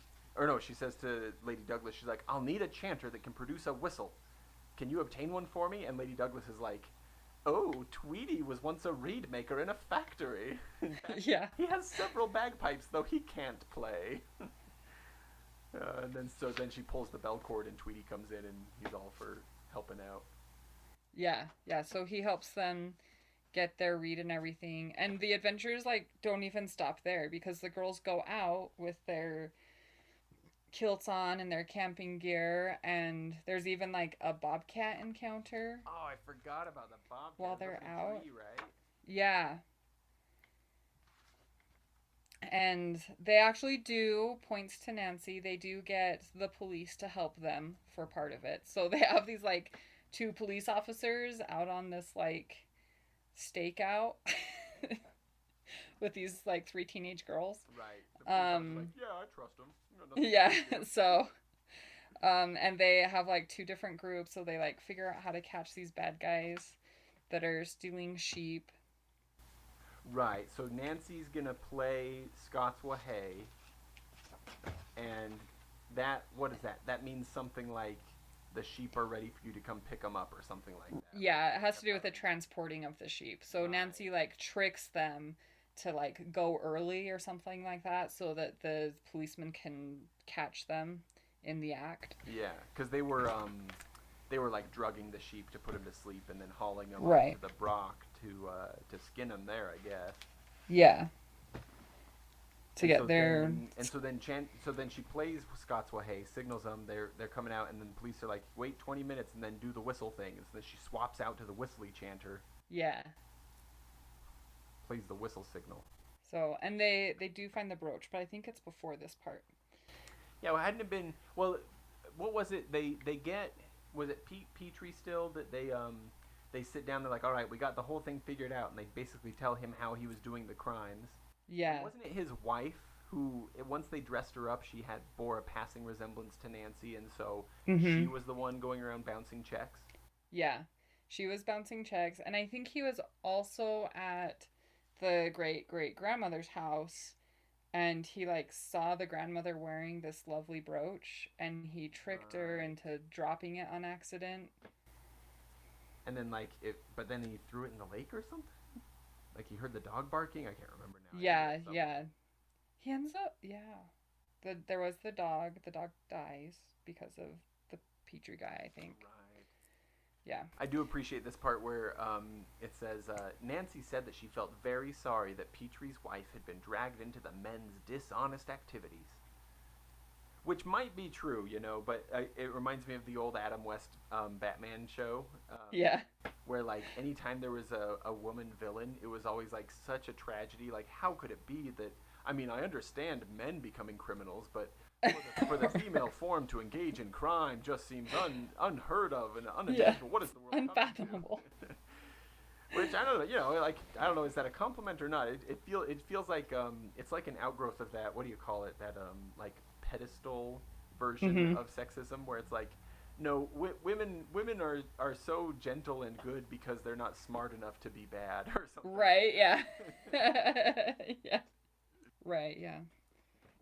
she says to Lady Douglas, she's like, I'll need a chanter that can produce a whistle. Can you obtain one for me? And Lady Douglas is like, oh, Tweety was once a reed maker in a factory. Yeah. He has several bagpipes, though he can't play. And then she pulls the bell cord and Tweety comes in and he's all for helping out. Yeah, so he helps them get their reed and everything. And the adventures, don't even stop there because the girls go out with their kilts on and their camping gear, and there's even, a bobcat encounter. Oh, I forgot about the bobcat. While they're out. Tree, right? Yeah. And they actually do, points to Nancy, they do get the police to help them for part of it. So they have these, 2 police officers out on this, stakeout with these 3 teenage girls. Right. The police officer's yeah, I trust them. Yeah. So, and they have 2 different groups, so they figure out how to catch these bad guys that are stealing sheep. Right. So Nancy's gonna play Scots Wha Hae, and what is that? That means something like the sheep are ready for you to come pick them up or something like that. Yeah, it has to do with the transporting of the sheep. So Nancy tricks them to go early or something like that so that the policeman can catch them in the act. Yeah, because they were drugging the sheep to put them to sleep and then hauling them right. to the brock to skin them there, I guess. Yeah. To and get so their... So then she plays Scots Wha Hae, signals them, they're coming out, and then the police are like, wait 20 minutes and then do the whistle thing. And so then she swaps out to the whistly chanter. Yeah. Plays the whistle signal. So, and they do find the brooch, but I think it's before this part. Yeah, well, hadn't it been... Well, what was it? They get... Was it Petrie still that they sit down, they're like, all right, we got the whole thing figured out, and they basically tell him how he was doing the crimes. Yeah. And wasn't it his wife who, once they dressed her up, she bore a passing resemblance to Nancy, and so she was the one going around bouncing checks? Yeah, she was bouncing checks, and I think he was also at the great-great-grandmother's house, and he, saw the grandmother wearing this lovely brooch, and he tricked her into dropping it on accident. And then, but then he threw it in the lake or something? He heard the dog barking? I can't remember now. Yeah. He ends up, there was the dog. The dog dies because of the Petrie guy, I think. Right. Yeah. I do appreciate this part where it says, Nancy said that she felt very sorry that Petrie's wife had been dragged into the men's dishonest activities. Which might be true, but it reminds me of the old Adam West Batman show. Yeah. Where, anytime there was a woman villain, it was always, such a tragedy. How could it be that... I mean, I understand men becoming criminals, but for the female form to engage in crime just seems unheard of and unimaginable. Yeah. What is the world unfathomable? Which, I don't know, I don't know, is that a compliment or not? It feels like, it's like an outgrowth of that, what do you call it, that, pedestal version of sexism where it's no, women are so gentle and good because they're not smart enough to be bad or something. Right, yeah. Yeah. Right, yeah.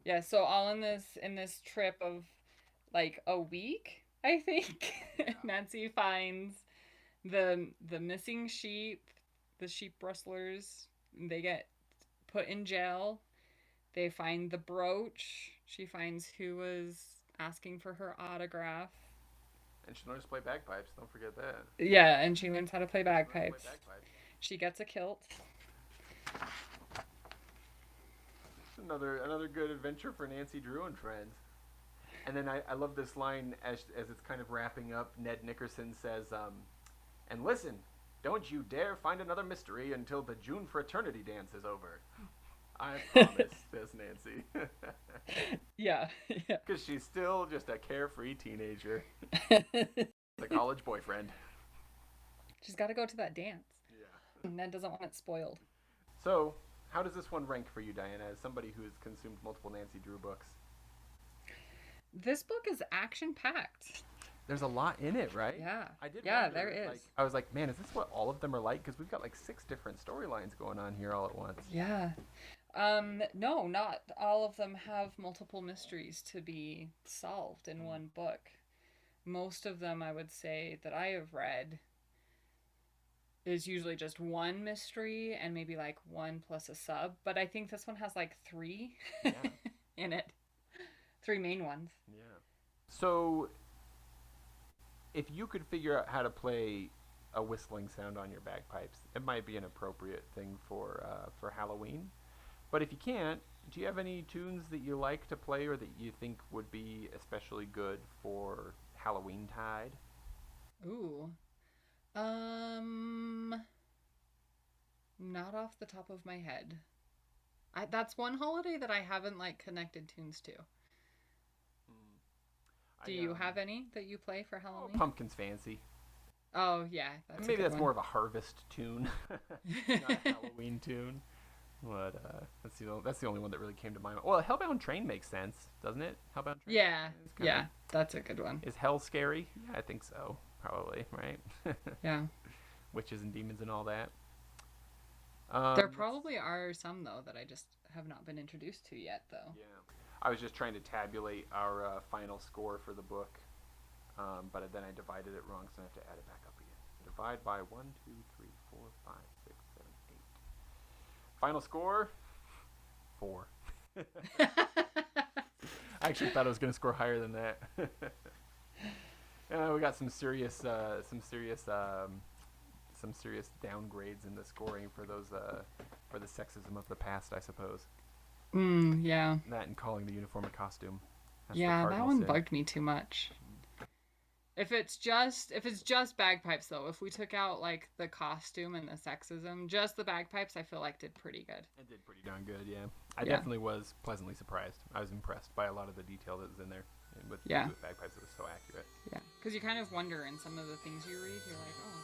Yeah, so all in this trip of like a week, I think. Yeah. Nancy finds the missing sheep, the sheep rustlers. They get put in jail. They find the brooch. She finds who was asking for her autograph. And she learns to play bagpipes. Don't forget that. Yeah, and she learns how to play Learns to play bagpipes. bagpipes. She gets a kilt. Another good adventure for Nancy Drew and friends. And then I love this line as it's kind of wrapping up. Ned Nickerson says, and listen, don't you dare find another mystery until the June fraternity dance is over. I promise, says Nancy. Yeah, yeah. Because she's still just a carefree teenager. The college boyfriend. She's got to go to that dance. Yeah. Ned doesn't want it spoiled. So, how does this one rank for you, Diana, as somebody who has consumed multiple Nancy Drew books? This book is action-packed. There's a lot in it, right? Yeah. I did Yeah, wonder, there is. Like, I was like, man, is this what all of them are like? Because we've got like 6 different storylines going on here all at once. Yeah. No, not all of them have multiple mysteries to be solved in one book. Most of them, I would say, that I have read is usually just one mystery and maybe like one plus a sub. But I think this one has like 3 Yeah. in it. 3 main ones. Yeah. So, if you could figure out how to play a whistling sound on your bagpipes, it might be an appropriate thing for Halloween. But if you can't, do you have any tunes that you like to play or that you think would be especially good for Halloween tide? Ooh. Not off the top of my head. That's one holiday that I haven't like connected tunes to. Do you have any that you play for Halloween? Pumpkin's Fancy. Oh yeah, that's Maybe that's one. more of a harvest tune, not a Halloween tune. But that's the only one that really came to mind. Well, Hellbound Train makes sense, doesn't it? Hellbound Train. Yeah, yeah, that's a good one. Is hell scary? Yeah, I think so. Probably, right? Yeah. Witches and demons and all that. There probably are some though that I just have not been introduced to yet, though. Yeah. I was just trying to tabulate our final score for the book, but then I divided it wrong, so I have to add it back up again. So divide by 1, 2, 3, 4, 5, 6, 7, 8. Final score, 4. I actually thought I was going to score higher than that. We got some serious downgrades in the scoring for those for the sexism of the past, I suppose. Yeah. That and calling the uniform a costume. That's yeah, that one bugged me too much. If it's just bagpipes though, if we took out like the costume and the sexism, just the bagpipes I feel like did pretty good. It did pretty darn good, yeah. I definitely was pleasantly surprised. I was impressed by a lot of the detail that was in there. And with bagpipes, it was so accurate. Yeah, because you kind of wonder in some of the things you read, you're like, oh,